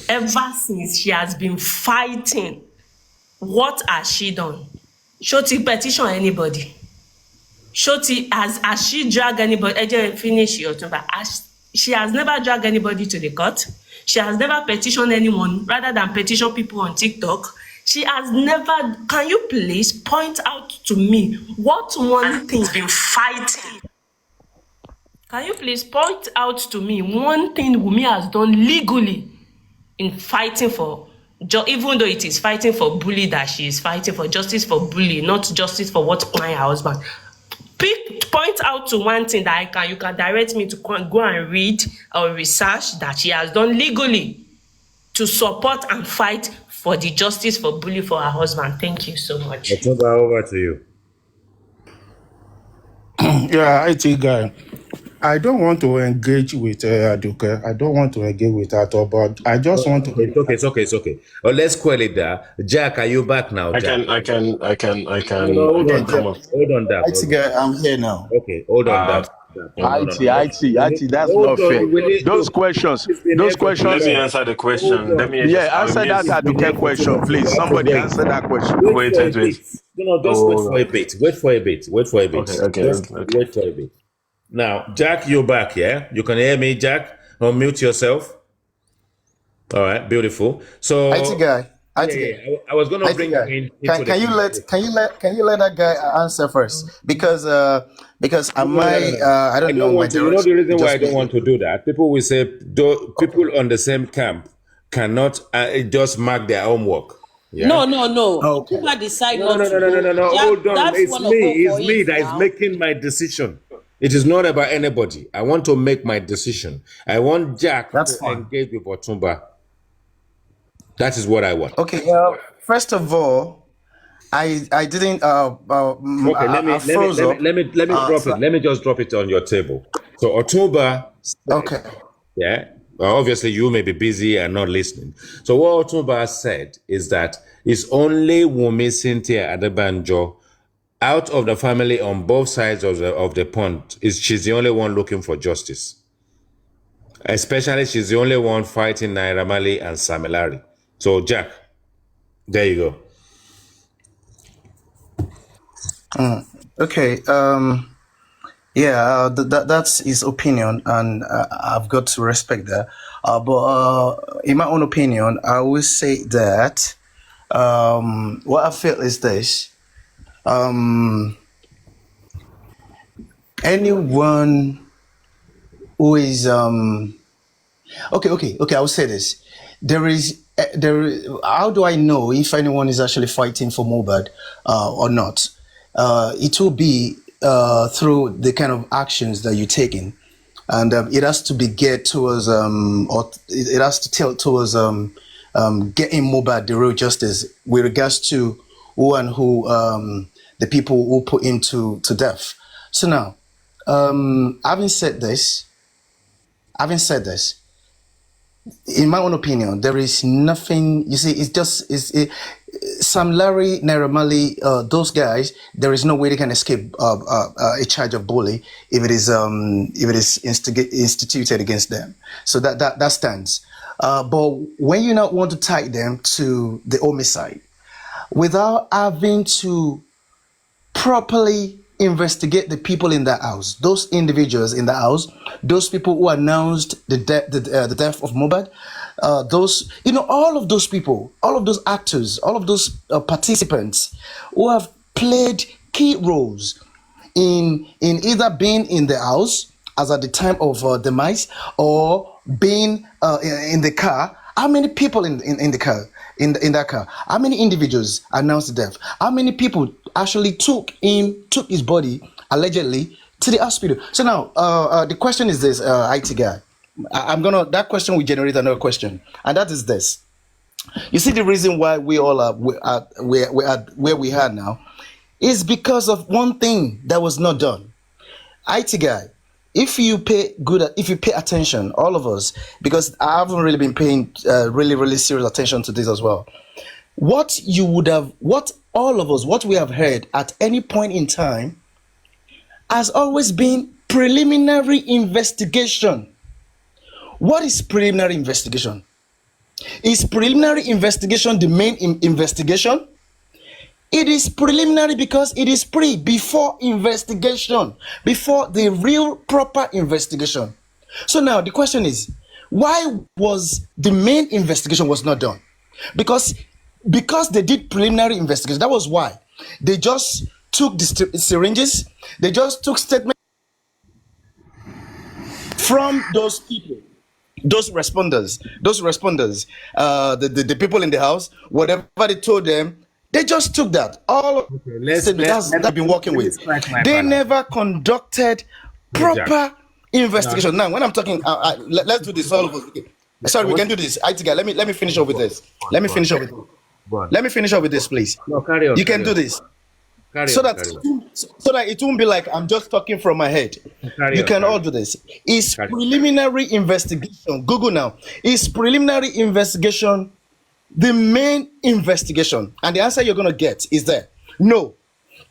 ever since she has been fighting? What has she done? Shoti petition anybody? Shoti, has she dragged anybody? Finish your Otumba. She has never dragged anybody to the court. She has never petitioned anyone rather than petition people on TikTok. She has never. Can you please point out to me what one thing has been fighting? Can you please point out to me one thing Wumi has done legally in fighting for, even though it is fighting for bully that she is fighting for justice for bully, not justice for what my husband. point out to one thing that you can direct me to go and read or research that she has done legally to support and fight for the justice for bully for her husband. Thank you so much. Otunba, over to you. Yeah, IT guy. I don't want to engage with Aduke. I don't want to engage with her at all, but I just want to. It's okay. Oh, let's call it that. Jack, are you back now, I Jack? can Hold I on, can Jack. come up. Hold on, Dab. IT guy, I'm here now. Okay, hold on, Uh, Dab. IT, that's Hold not on. fair. Those questions, Let me answer the Hold question. Let on. me just yeah, answer that Aduke question, please. Somebody answer that question. wait, wait, wait. No, just wait Oh, for a bit. Wait for a bit. okay, Just okay. wait for a bit. Now, Jack, you're back, yeah? You can hear me, Jack? Unmute yourself. All right, beautiful. So, IT guy, IT yeah, guy, I was going to IT bring guy. you in Can, into the can you let can you let can you let that guy answer first? Because I might I I don't know don't my want to. You know the direction reason why I just don't want to do that? People will say people on the same camp cannot just mark their homework. Yeah. No. okay. Otuba decide No, not no, no, to no, no, go. no, no. Jack, Hold on. Dabs It's wanna go me. for It's me it that is now. making my decision. It is not about anybody. I want to make my decision. I want Jack That's to fine. engage with Otumba. That is what I want. Okay. Well, first of all, I didn't Okay, I froze up. let me drop So it. Let me just drop it on your table. So Otumba said, okay. yeah. Well, obviously, you may be busy and not listening. So what Otumba said is that it's only Wumi Cynthia Adebanjo out of the family on both sides of the pond. She's the only one looking for justice. Especially, she's the only one fighting Naira Marley and Sam Larry. So, Jack, there you go. Okay. Yeah, that's his opinion, and I've got to respect that. But in my own opinion, I will say that what I feel is this: anyone who is okay. I will say this: How do I know if anyone is actually fighting for Mohbad or not? It will be through the kind of actions that you're taking, and it has to be geared towards or it has to tilt towards getting Mohbad the real justice with regards to who and who the people who put him to death. So now, having said this, in my own opinion, there is nothing. You see, Sam Larry, Naira Marley, those guys. There is no way they can escape a charge of bully if it is instituted against them. So that stands. But when you not want to tie them to the homicide, without having to properly investigate the people in that house, those individuals in the house, those people who announced the death of Mohbad, all of those people, all of those actors, all of those participants who have played key roles in either being in the house as at the time of demise or being in the car. How many people in the car? In that car, how many individuals announced the death? How many people actually took his body allegedly to the hospital? So now, the question is this, IT guy. That question will generate another question, and that is this. You see, the reason why we all are where we are now is because of one thing that was not done. IT guy, if you pay attention, all of us, because I haven't really been paying really serious attention to this as well. What all of us, what we have heard at any point in time, has always been preliminary investigation. What is preliminary investigation? Is preliminary investigation the main investigation? It is preliminary because it is before investigation, before the real proper investigation. So now the question is, why was the main investigation was not done? Because they did preliminary investigation. That was why they just took the syringes. They just took statements from those people, those responders, the people in the house. Whatever they told them, They just took that. All Okay, let's statement let that's let that I've been working let me with. strike my They balance. never conducted No, Jack. proper No, investigation. Now, when I'm talking, let's do this. All of us. I Sorry, we want can you do this. IT guy, let me finish up with go on, this. Let me go on, finish up with. go on. Let me finish up with this, please. No, carry on, You can carry do on, this carry so on, that carry on, so that it won't be like I'm just talking from my head. carry You on, can carry all on, do this. Is carry on. preliminary investigation. Google now. Is preliminary investigation the main investigation? And the answer you're going to get is there. No.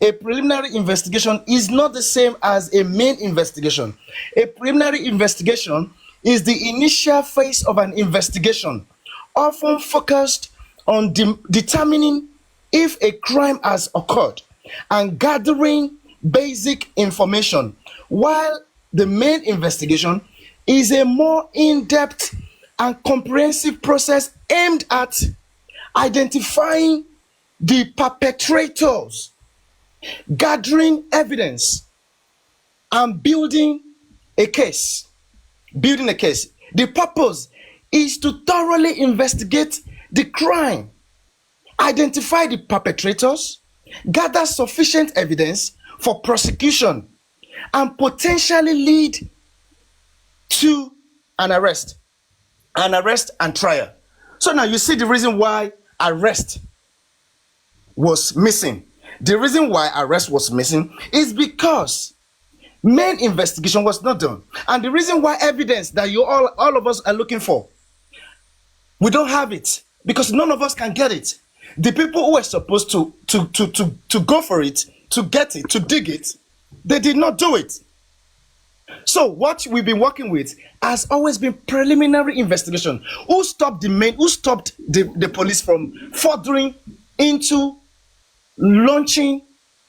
A preliminary investigation is not the same as a main investigation. A preliminary investigation is the initial phase of an investigation, often focused on determining if a crime has occurred and gathering basic information, while the main investigation is a more in-depth and comprehensive process aimed at identifying the perpetrators, gathering evidence, and building a case. Building a case. The purpose is to thoroughly investigate the crime, identify the perpetrators, gather sufficient evidence for prosecution, and potentially lead to an arrest and trial. So now you see the reason why arrest was missing. The reason why arrest was missing is because main investigation was not done. And the reason why evidence that you all of us are looking for, we don't have it because none of us can get it. The people who were supposed to go for it, to get it, to dig it, they did not do it. So what we've been working with has always been preliminary investigation. Who stopped the police from furthering into launching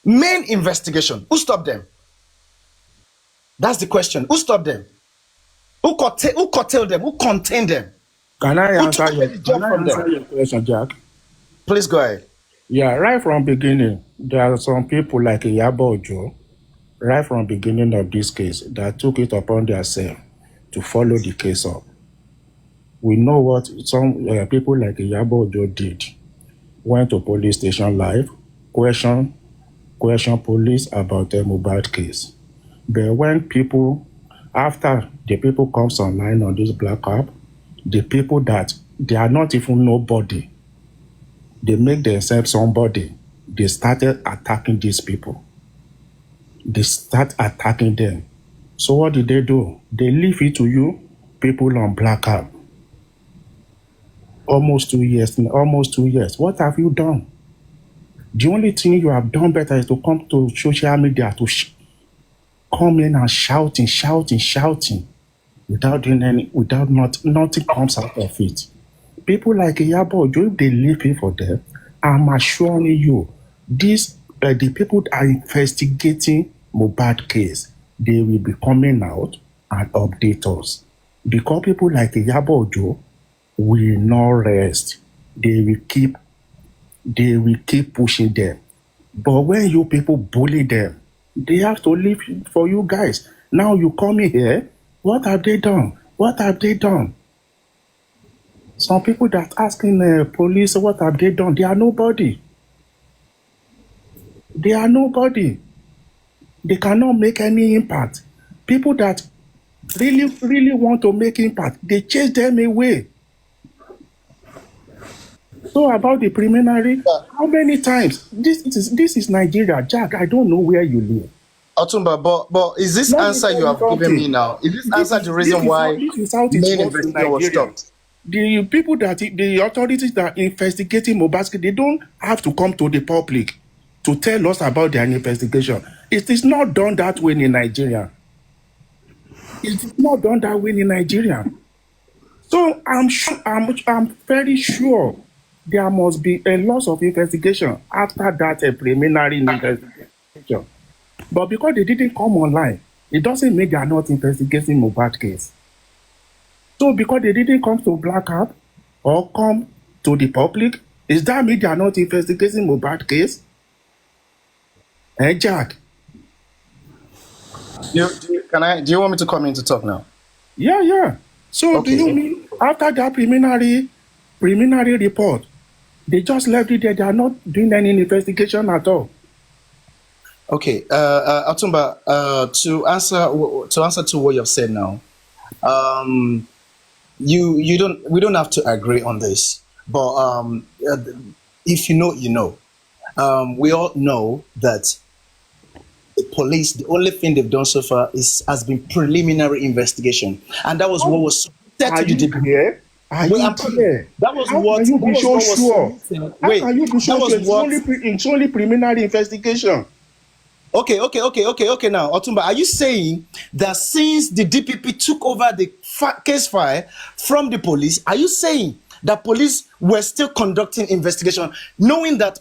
main investigation? Who stopped them? That's the question. Who stopped them? Who curtailed them? Who contained them? Can I Who answer took away the job from them? your question, Jack? Please go ahead. Yeah, right from beginning, there are some people like Iyabo Ojo, right from beginning of this case, that took it upon themselves to follow the case up. We know what some people like Iyabo Ojo did. Went to police station live, question police about the Mohbad case. But when people, after the people comes online on this black app, the people that they are not even nobody, they make themselves somebody, they started attacking these people. They start attacking them. So what did they do? They leave it to you, people on black app. Almost 2 years. What have you done? The only thing you have done better is to come to social media to come in and shouting, without doing nothing comes out of it. People like Iyabo Ojo, if they leave it for them, I'm assuring you, the people that are investigating Mohbad case, they will be coming out and update us. Because people like Iyabo Ojo will not rest. They will keep pushing them. But when you people bully them, they have to leave for you guys. Now you come in here, what have they done? Some people that asking the police, what have they done? They are nobody. They cannot make any impact. People that really want to make impact, they chase them away. So about the preliminary, how many times? This is Nigeria. Jack, I don't know where you live. Otumba, but is this answer you have given me now? Is this answer the reason why main investigation was stopped? The people the authorities that are investigating Mohbad, they don't have to come to the public to tell us about their investigation. It is not done that way in Nigeria. So I'm very sure there must be a lot of investigation after that preliminary investigation. But because they didn't come online, it doesn't mean they are not investigating Mohbad case. So because they didn't come to Black App or come to the public, is that mean they are not investigating Mohbad case? Jack? Do you want me to come in to talk now? Yeah. So Okay. do you mean after that preliminary report, They just left it there. They are not doing any investigation at all. Okay, Atumba, to answer to what you've said now, you don't we don't have to agree on this, but if you know, you know. We all know that the police, the only thing they've done so far has been preliminary investigation, and that was what was submitted Are to the you DPP. there? Are Wait, you I'm coming. there? That was How what can you be so was sure? submitted. How Wait, can you be that so was sure? what. It's only preliminary investigation. Okay. Now, Otumba, are you saying that since the DPP took over the case file from the police, are you saying that police were still conducting investigation, knowing that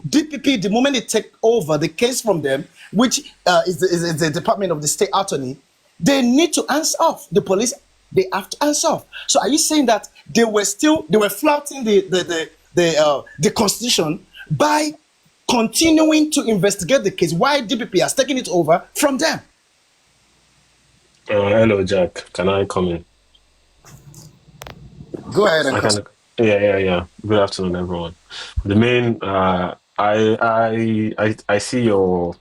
DPP, the moment they take over the case from them, which is the Department of the State Attorney, they need to answer off. The police, they have to answer off. So, are you saying that they were flouting the Constitution by continuing to investigate the case while DPP has taken it over from them? Hello, Jack. Can I come in? Go ahead and I can. Yeah. Good afternoon, everyone. The main, I see your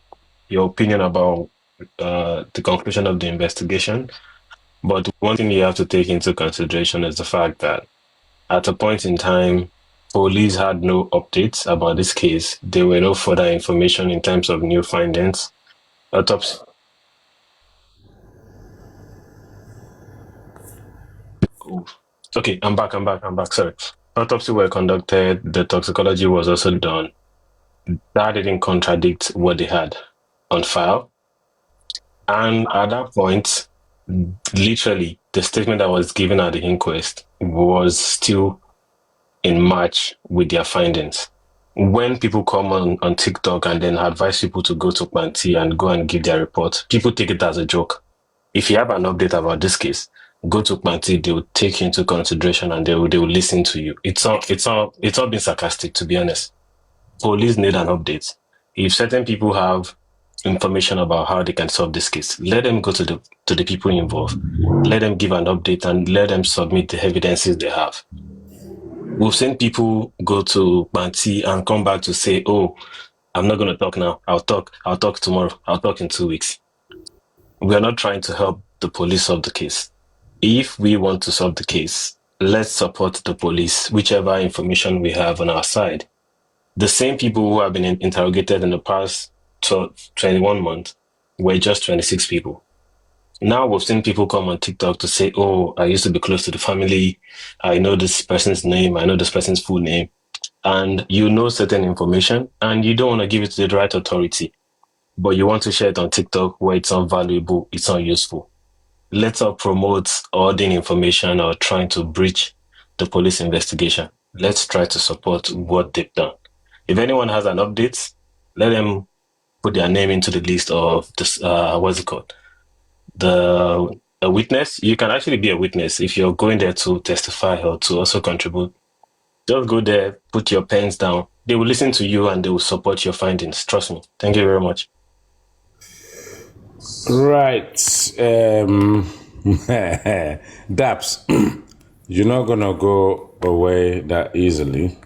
opinion about the conclusion of the investigation, but one thing you have to take into consideration is the fact that at a point in time, police had no updates about this case. There were no further information in terms of new findings. Autopsy. Oh, okay, I'm back. Sorry. Autopsy were conducted. The toxicology was also done. That didn't contradict what they had on file. And at that point, literally, the statement that was given at the inquest was still in match with their findings. When people come on TikTok and then advise people to go to Panti and go and give their report, people take it as a joke. If you have an update about this case, go to Panti, they will take you into consideration and they will listen to you. It's all been sarcastic, to be honest. Police need an update. If certain people have information about how they can solve this case, let them go to the people involved. Let them give an update and let them submit the evidences they have. We've seen people go to Banti and come back to say, "Oh, I'm not going to talk now. I'll talk tomorrow. I'll talk in 2 weeks." We are not trying to help the police solve the case. If we want to solve the case, let's support the police, whichever information we have on our side. The same people who have been interrogated in the past 21 months were just 26 people. Now we've seen people come on TikTok to say, "Oh, I used to be close to the family. I know this person's name. I know this person's full name." And you know certain information and you don't want to give it to the right authority, but you want to share it on TikTok where it's not valuable, it's not useful. Let's not promote hoarding information or trying to breach the police investigation. Let's try to support what they've done. If anyone has an update, let them put their name into the list of this, what's it called? A witness. You can actually be a witness if you're going there to testify or to also contribute. Just go there, put your pens down. They will listen to you and they will support your findings. Trust me. Thank you very much. Right. Daps, you're not going to go away that easily.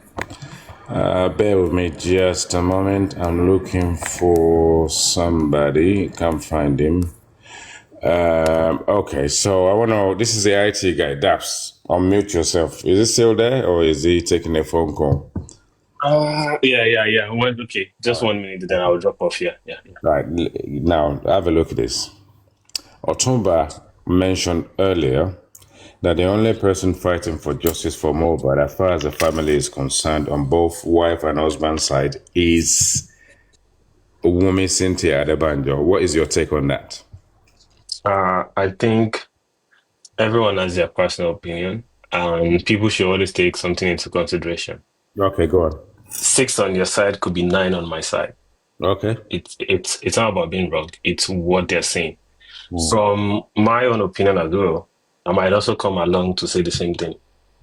Bear with me just a moment. I'm looking for somebody. Can't find him. Okay, so I want to. This is the IT guy. Daps, unmute yourself. Is he still there or is he taking a phone call? Yeah. Well, okay. Just 1 minute, then I'll drop off here. Yeah. Right. Now, have a look at this. Otumba mentioned earlier that the only person fighting for justice for Mohbad, as far as the family is concerned, on both wife and husband side, is Wumi Cynthia Adebanjo. What is your take on that? I think everyone has their personal opinion, and people should always take something into consideration. Okay, go on. 6 on your side could be 9 on my side. Okay. It's not about being wrong. It's what they're saying. From my own opinion as well, I might also come along to say the same thing.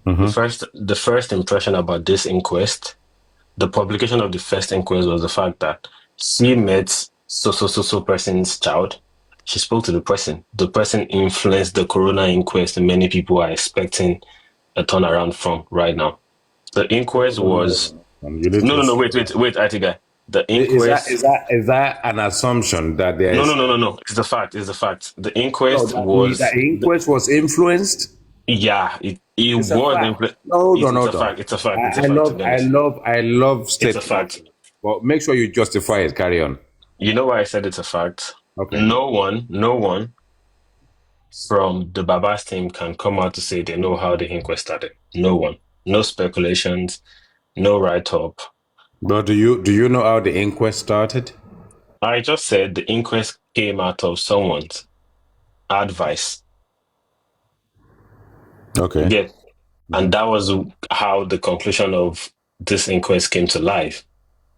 The first impression about this inquest, the publication of the first inquest was the fact that she met so person's child. She spoke to the person. The person influenced the coroner inquest, and many people are expecting a turnaround from right now. The inquest was You need no, to. no, no. Wait, IT guy. The Is that inquest. an assumption that there No, no, is no, no, no. It's the fact. It's the fact. The no inquest that the was. inquest was influenced? Yeah, it It's a was. fact. No, hold on, It's a hold on. fact. It's a fact. It's a I fact. To love, be I honest, love, I love it's a statements, fact. but make sure you justify it. Carry on. You know why I said it's a fact? Okay. No one from the Babas team can come out to say they know how the inquest started. No one. No speculations. No write up. But do you know how the inquest started? I just said the inquest came out of someone's advice. Okay. Yes. And that was how the conclusion of this inquest came to life.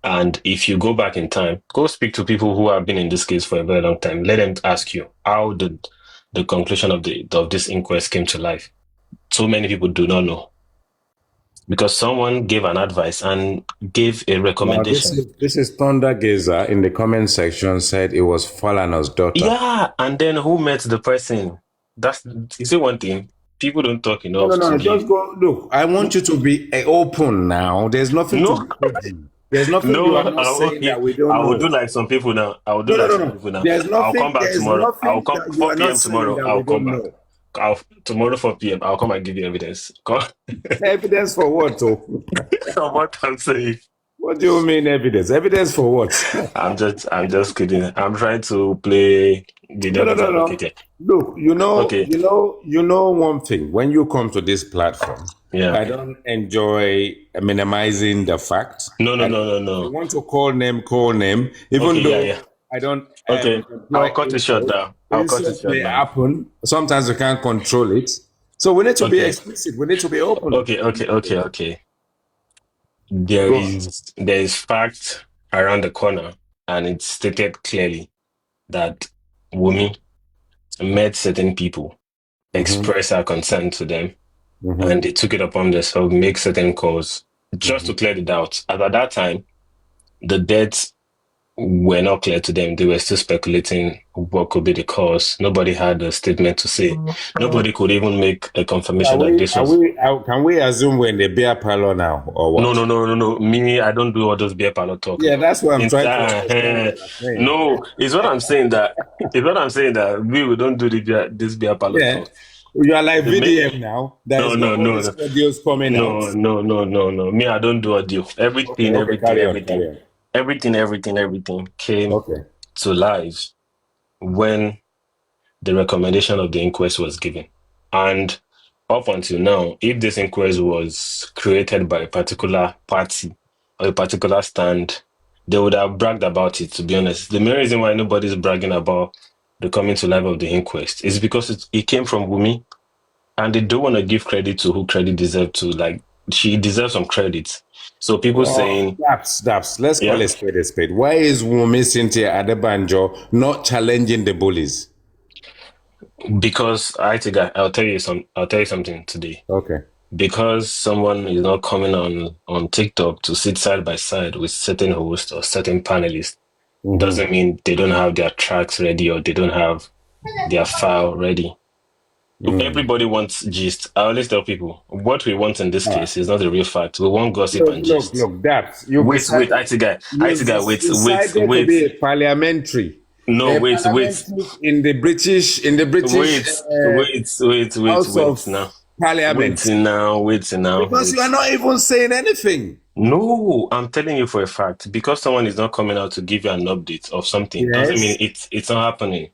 And if you go back in time, go speak to people who have been in this case for a very long time. Let them ask you how did the conclusion of this inquest came to life. So many people do not know because someone gave an advice and gave a Now recommendation. this is Thunder Gazer in the comment section said it was Falana's daughter. Yeah, and then who met the person? That's you see one thing. People don't talk No, enough to just give. go. Look, I want you to be open now. There's nothing to No, be hidden. There's nothing you no, are not saying okay. that we I don't will do know. like some people now. I will do No, no, like no, some no. people now. There's I'll come nothing. back There's tomorrow. I'll nothing come that you 4 are not p.m. saying tomorrow. that we I'll come don't back. know. Tomorrow 4 p.m. I'll come and give you evidence. Come. Evidence for what? Oh, What I'm saying. what do you mean evidence? Evidence for what? I'm just kidding. I'm trying to play the No, no, devil's no, advocate no. here. Look, Okay. you know one thing. When you come to this platform, Yeah. I don't enjoy minimizing the facts. No, no, I no, don't. no, If you no. want to call name, call name. Okay, Even yeah, yeah. though I don't Okay. employ I'll cut it short insult, now. I'll cut it insults short may now. happen. Sometimes you can't control it. So we need to be Okay. explicit. We need to be open. Okay. There Go on. is fact around the corner, and it's stated clearly that Wumi met certain people, Mm-hmm, expressed our concern to them, mm-hmm, and they took it upon themselves, make certain calls just mm-hmm. to clear the doubts. And at that time, the deaths were not clear to them. They were still speculating what could be the cause. Nobody had a statement to say. Nobody could even make a confirmation that this was. Can we assume we're in the beer parlor now or No, what? no, no, no, no. Me, I don't do all those beer parlor talk Yeah, now. that's what I'm In, trying to understand what you're saying. no, it's what I'm saying that we don't do this beer parlor Yeah. talk. You are like The me, VDM now. There no, is no, all no, these no, audios coming out. no. Me, I don't do audio. Okay, Everything, okay, everything, carry on, everything, carry on. everything came Okay. to life when the recommendation of the inquest was given. And up until now, if this inquest was created by a particular party or a particular stand, they would have bragged about it, to be honest. The main reason why nobody's bragging about the coming to life of the inquest is because it came from Wumi, and they don't want to give credit to who credit deserves to. Like, she deserves some credit. So people saying, Daps. Let's call yeah, a spade a spade. Why is Wumi Cynthia Adebanjo not challenging the bullies? because I'll tell you something today. Okay. Because someone is not coming on TikTok to sit side by side with certain hosts or certain panelists Mm-hmm. doesn't mean they don't have their tracks ready or they don't have their file ready. Mm. Everybody wants gist. I always tell people what we want in this All right. case is not a real fact. We want gossip and gist. Look, Daps. Wait, IT guy, Decided to be a parliamentary. no, A parliamentary in the British House of now. Parliament. Wait now, Because you are not even saying anything. No, I'm telling you for a fact. Because someone is not coming out to give you an update of something doesn't mean Yes. it's not happening.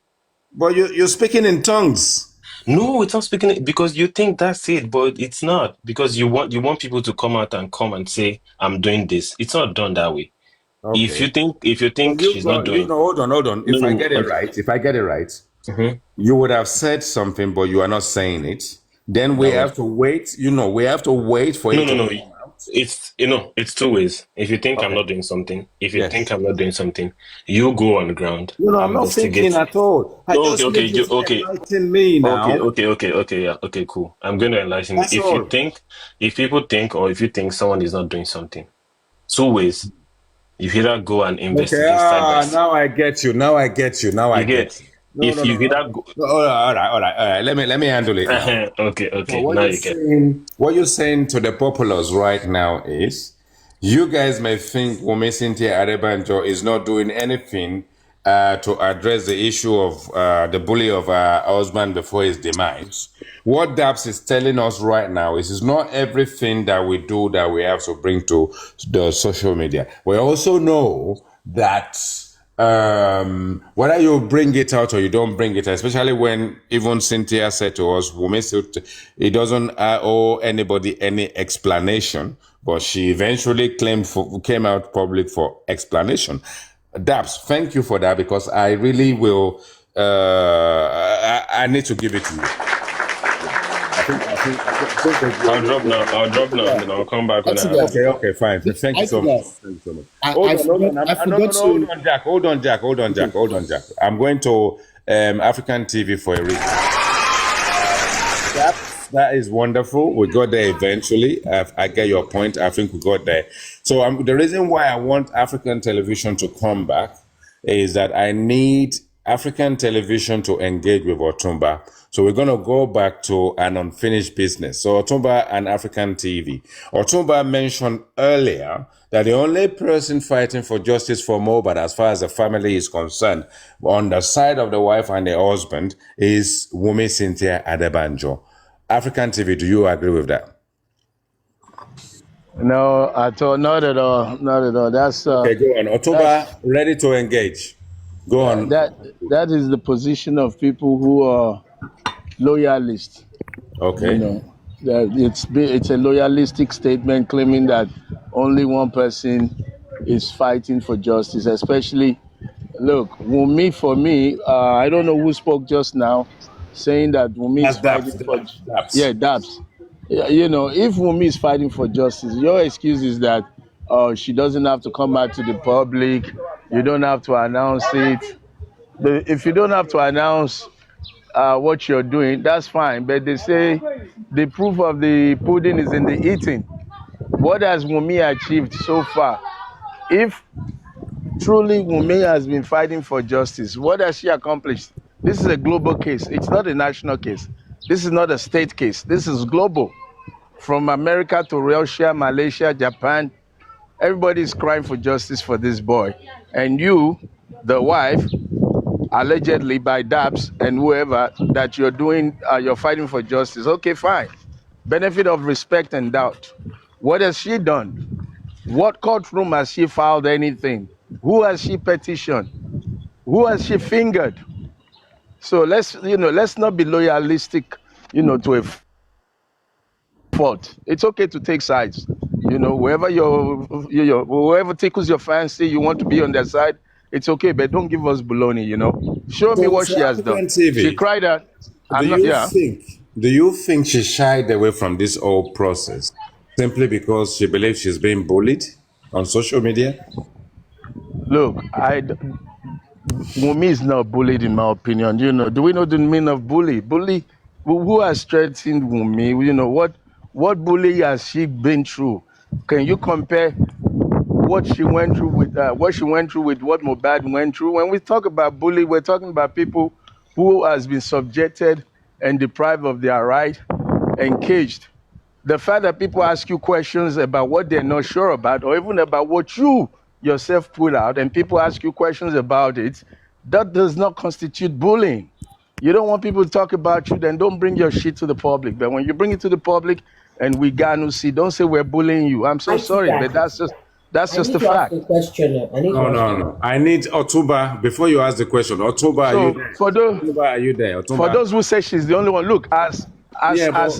But you're speaking in tongues. No, it's not speaking because you think that's it, but it's not. Because you want people to come out and say, I'm doing this. It's not done that way. Okay. If you So think she's not doing hold on. no, If I no, get no, it okay. right, Mhm. you would have said something, but you are not saying it. Then we That have was to wait. We have to wait for it to no. come out. It's two ways. If you think I'm Okay. not doing something, Yes. you go on the ground, I'm not thinking investigate. at all. I No, just need you to okay. enlighten me now. Okay, yeah, okay, cool. I'm going to enlighten you. That's all. If people think, or if you think someone is not doing something, two ways. You either go and Okay. investigate side by side. Now I get you. Now I get you. You get, No, If no, no. you either go, No, all right. Let me handle it now. okay, So okay, now you get. what you're saying to the populace right now is, you guys may think Wumi Cynthia Adebanjo is not doing anything to address the issue of the bully of her husband before his demise. What Daps is telling us right now is, it's not everything that we do that we have to bring to the social media. We also know that whether you bring it out or you don't bring it out, especially when even Cynthia said to us, it doesn't owe anybody any explanation, but she eventually came out public for explanation. Dabs, thank you for that, because I really will. I need to give it to you. I think I'll drop now. I'll drop now, and then I'll come back when I have it. Okay, fine. Thank you so much. Thank you so much. Hold on. Hold on, Jack. I'm going to African TV for a reason. That is wonderful. We got there eventually. I get your point. I think we got there. So the reason why I want African television to come back is that I need African television to engage with Otumba. So we're going to go back to an unfinished business. So Otumba and African TV. Otumba mentioned earlier that the only person fighting for justice for Mohbad, as far as the family is concerned, on the side of the wife and the husband, is Wumi Cynthia Adebanjo. African TV, do you agree with that? No, at all. Not at all. Not at all. That's Okay, go on. Otumba, ready to engage. Go on. that is the position of people who are loyalists. Okay. You know, that it's a loyalistic statement claiming that only one person is fighting for justice. Especially, look, Wumi, for me, I don't know who spoke just now, saying that Wumi is That's fighting for Daps. yeah, Dabs. Yeah, you know, if Wumi is fighting for justice, your excuse is that she doesn't have to come out to the public. You don't have to announce it. If you don't have to announce what you're doing, that's fine. But they say the proof of the pudding is in the eating. What has Wumi achieved so far? If truly Wumi has been fighting for justice, what has she accomplished? This is a global case. It's not a national case. This is not a state case. This is global. From America to Russia, Malaysia, Japan, everybody is crying for justice for this boy. And you, the wife, allegedly by Dabs and whoever, that you're fighting for justice. Okay, fine. Benefit of respect and doubt. What has she done? What courtroom has she filed anything? Who has she petitioned? Who has she fingered? So let's not be loyalistic, to a fault. It's okay to take sides. Wherever whoever tickles your fancy, you want to be on their side. It's okay, but don't give us baloney. Show me what she has done. African TV, She cried out. Do you think she shied away from this whole process simply because she believes she's being bullied on social media? Look, Wumi is not bullied, in my opinion. Do we know the meaning of bully? Bully, who has threatened Wumi? What bully has she been through? Can you compare what she went through with what Mohbad went through? When we talk about bully, we're talking about people who has been subjected and deprived of their right and caged. The fact that people ask you questions about what they're not sure about, or even about what you yourself put out, and people ask you questions about it, that does not constitute bullying. You don't want people to talk about you, then don't bring your shit to the public. But when you bring it to the public and we gonna see, don't say we're bullying you. I'm so sorry, but that's just the fact. No. I need Otumba, before you ask the question. Otumba, are you there? Otumba, are you there? Otumba. For those who say she's the only one, look, as much.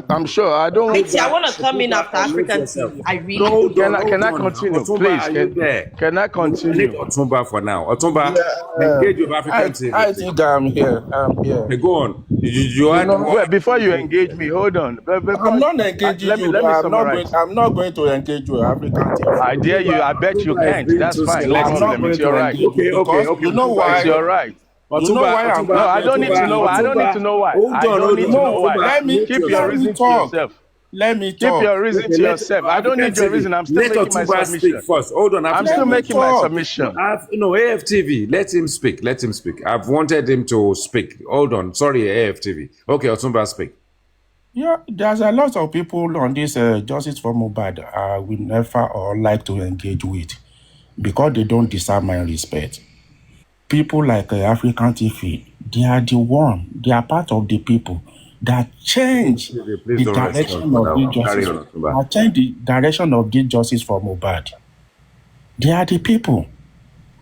I'm sure. I don't. Wait, I want to come in after African TV. I really. Can I continue, please? Can I continue? I need Otumba for now. Otumba, engage with African TV. I think I'm here. Okay, go on. Well, before you engage me, hold on. I'm not engaging you. I'm not going to engage with African TV. I dare you. I bet you can't. That's fine. It's your right. Okay. You know why? It's your right. You know why I don't need to know why. I don't need to know why. Let me keep your reason to yourself. Let me Keep talk. your reason Okay, to let yourself. I don't African need your TV. reason. I'm still Let making my Otumba speak submission. first. Hold on, I'm African still Let me TV. making my talk. submission. AFTV. Let him speak. Let him speak. I've wanted him to speak. Hold on. Sorry, AFTV. Okay, Otumba speak. Yeah, there's a lot of people on this Justice for Mohbad I will never or like to engage with because they don't deserve my respect. People like African TV, they are the one, they are part of the people that change AFTV, please the don't respond direction for of that this one. Carry justice, on, Otumba. that change the direction of this justice for Mohbad. They are the people.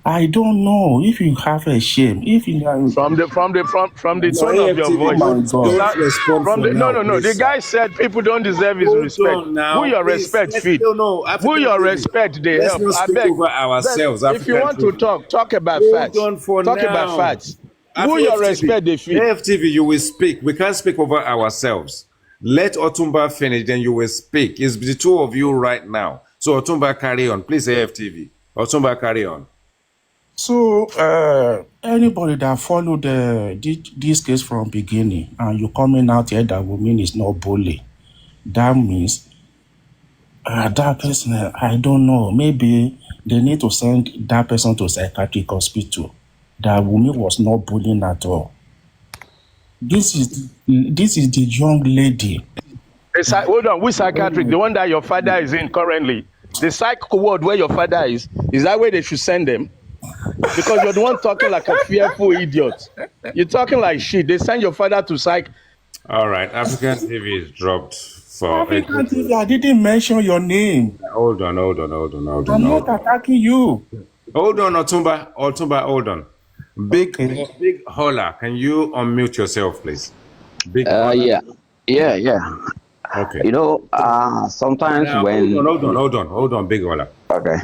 I don't know if you have a shame, if you are, From the No, tone of your oh AFTV, voice, my you God. don't sound respond from for the no now, no no. The please, sir. guy said people don't deserve his Hold respect. on Who now, your please. respect fit? No, Who African your TV. respect they Let's help? not I speak beg. over ourselves, If you African want to TV. talk about Hold facts. on for Talk about now. facts. Who your respect they fit? AFTV, you will speak. We can't speak over ourselves. Let Otumba finish, then you will speak. It's the two of you right now. So Otumba, carry on. Please, AFTV. Otumba, carry on. So, anybody that followed this case from beginning and you coming out here that woman is not bully, that means that person, I don't know, maybe they need to send that person to psychiatric hospital. That woman was not bullying at all. This is the young lady. Hold on, which psychiatric? The one that your father is in currently. The psych ward where your father is that where they should send them? Because you're the one talking like a fearful idiot. You're talking like shit. They send your father to psych. All right. African TV is dropped for a African good TV, I reason. didn't mention your name. Hold on, hold on, hold on, hold on, I'm not hold on. attacking you. Hold on, Otumba. Otumba, hold on. Okay. Big Hola, can you unmute yourself, please? Big Uh, Hola. yeah, yeah. Okay. Sometimes Now, hold on, when hold on, hold on, hold on, Big Hola. okay,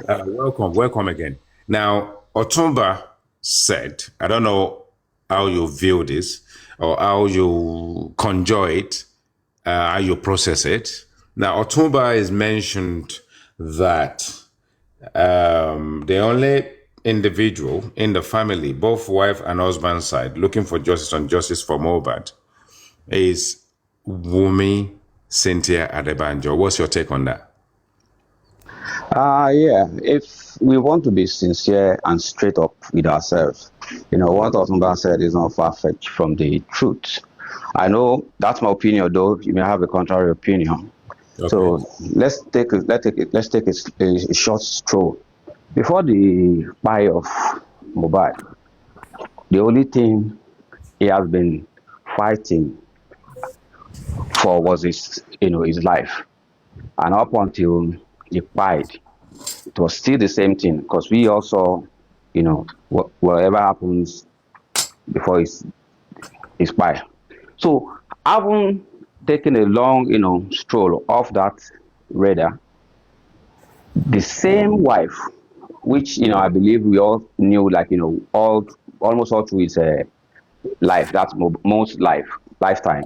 Welcome again. Now, Otumba said, I don't know how you view this or how you conjure it, how you process it. Now, Otumba is mentioned that the only individual in the family, both wife and husband side, looking for justice and justice for Mohbad is Wumi Cynthia Adebanjo. What's your take on that? yeah, if we want to be sincere and straight up with ourselves, what Otumba said is not far fetched from the truth. I know that's my opinion, though you may have a contrary opinion. Okay. So let's take a short stroll. Before the buy of Mohbad, the only thing he has been fighting for was his life. And up until he died, it was still the same thing because we also, whatever happens before his pie. So having taken a long, stroll off that radar, the same wife, which I believe we all knew, like all almost all through his life, that's most lifetime.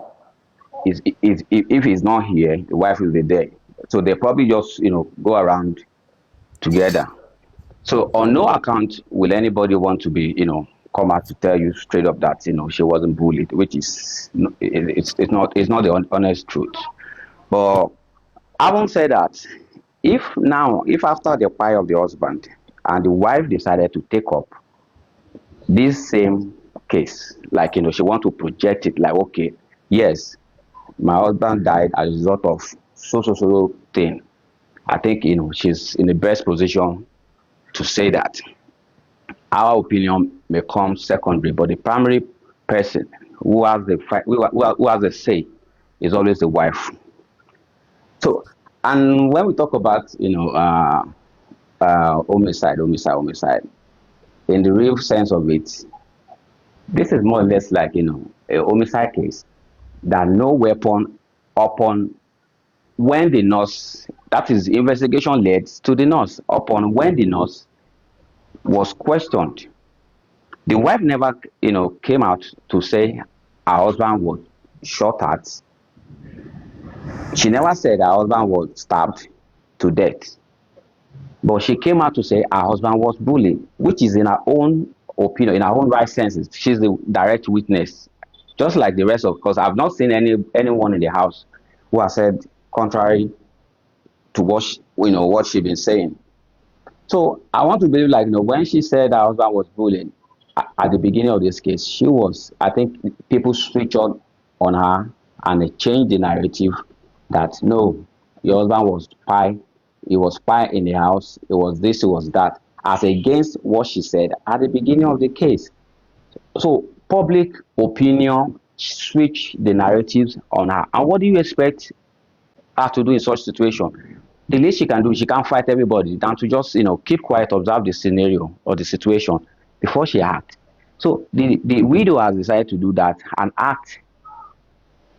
Is if he's not here, the wife will be there. So they probably just go around together. So on no account will anybody want to be, come out to tell you straight up that she wasn't bullied, which is it's not the honest truth. But having said that, if after the fire of the husband and the wife decided to take up this same case, like she want to project it like, okay, yes, my husband died as a result of so thing. I think she's in the best position to say that. Our opinion may come secondary, but the primary person who has the say is always the wife. So, and when we talk about homicide, in the real sense of it, this is more or less like a homicide case that no weapon upon when the nurse, that is investigation led to the nurse upon when the nurse was questioned. The wife never, came out to say her husband was shot at. She never said her husband was stabbed to death. But she came out to say her husband was bullied, which is in her own opinion, in her own right senses. She's the direct witness. Just like the rest of, because I've not seen anyone in the house who has said contrary to what she been saying. So I want to believe, like, when she said her husband was bullied at the beginning of this case, I think people switched on her and they changed the narrative that no, your husband was spy, he was spy in the house, it was this, it was that, as against what she said at the beginning of the case. So public opinion switched the narratives on her. And what do you expect her to do in such situation? The least she can do, she can't fight everybody than to just keep quiet, observe the scenario or the situation before she acts. So the widow has decided to do that and act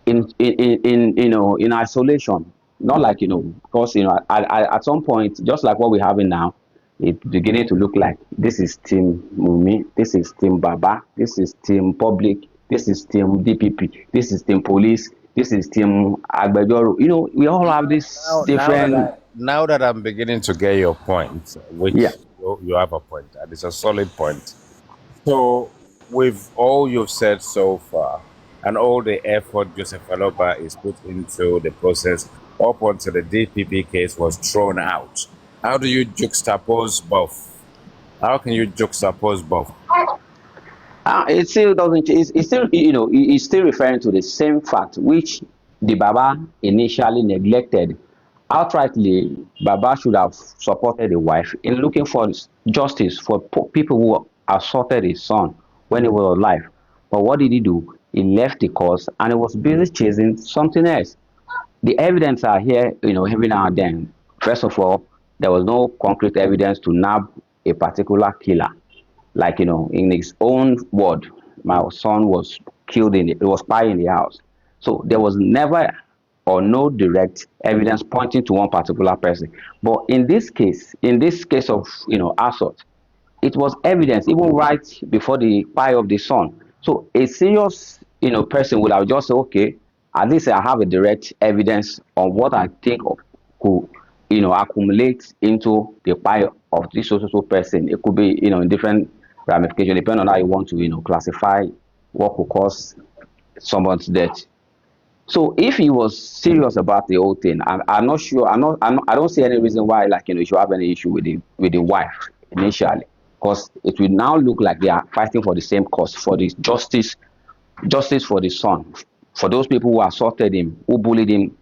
in isolation, not like because at some point, just like what we're having now, it's beginning to look like this is team Mumi, this is team Baba, this is team public, this is team DPP, this is team police, this is team Agbejoro. We all have this different. Now that I'm beginning to get your point, Yeah. which you have a point, and it's a solid point. So, with all you've said so far, and all the effort Joseph Aloba is put into the process up until the DPP case was thrown out, how do you juxtapose both? How can you juxtapose both? It still doesn't. It's still, it's still referring to the same fact which the Baba initially neglected. Outrightly, Baba should have supported the wife in looking for justice for people who assaulted his son when he was alive. But what did he do? He left the cause and he was busy chasing something else. The evidence are here, every now and then. First of all, there was no concrete evidence to nab a particular killer. Like, in his own word, my son was killed it was spy in the house. So there was never or no direct evidence pointing to one particular person. But in this case of, assault, it was evidence even right before the fire of the sun. So a serious, person would have just said, okay, at least I have a direct evidence on what I think of could, accumulate into the fire of this social person. It could be, in different ramifications, depending on how you want to, classify what could cause someone's death. So if he was serious about the whole thing, I'm not sure. I don't see any reason why, like, you should have any issue with the wife initially, because it will now look like they are fighting for the same cause, for the justice for the son, for those people who assaulted him, who bullied him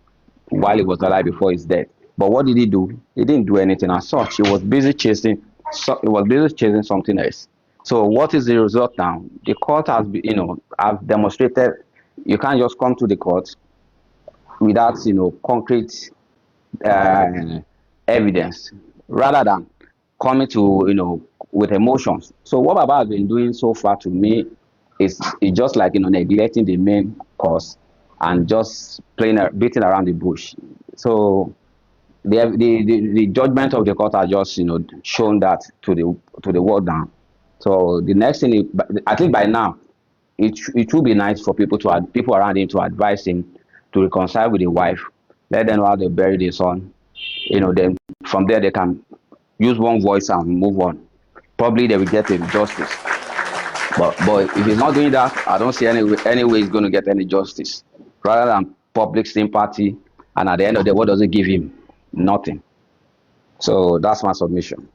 while he was alive before his death. But what did he do? He didn't do anything as such. He was busy chasing. So he was busy chasing something else. So what is the result now? The court has, have demonstrated you can't just come to the court without concrete uh, evidence, rather than coming to with emotions. So what Baba has been doing so far, to me, is just like neglecting the main cause and just beating around the bush. So the judgment of the court has just shown that to the world now. So the next thing, I think by now, it would be nice for people around him to advise him to reconcile with the wife, let them know how they bury the son. Then from there they can use one voice and move on. Probably they will get a justice. But if he's not doing that, I don't see any way he's going to get any justice. Rather than public sympathy, and at the end of the day, what does it give him? Nothing. So that's my submission.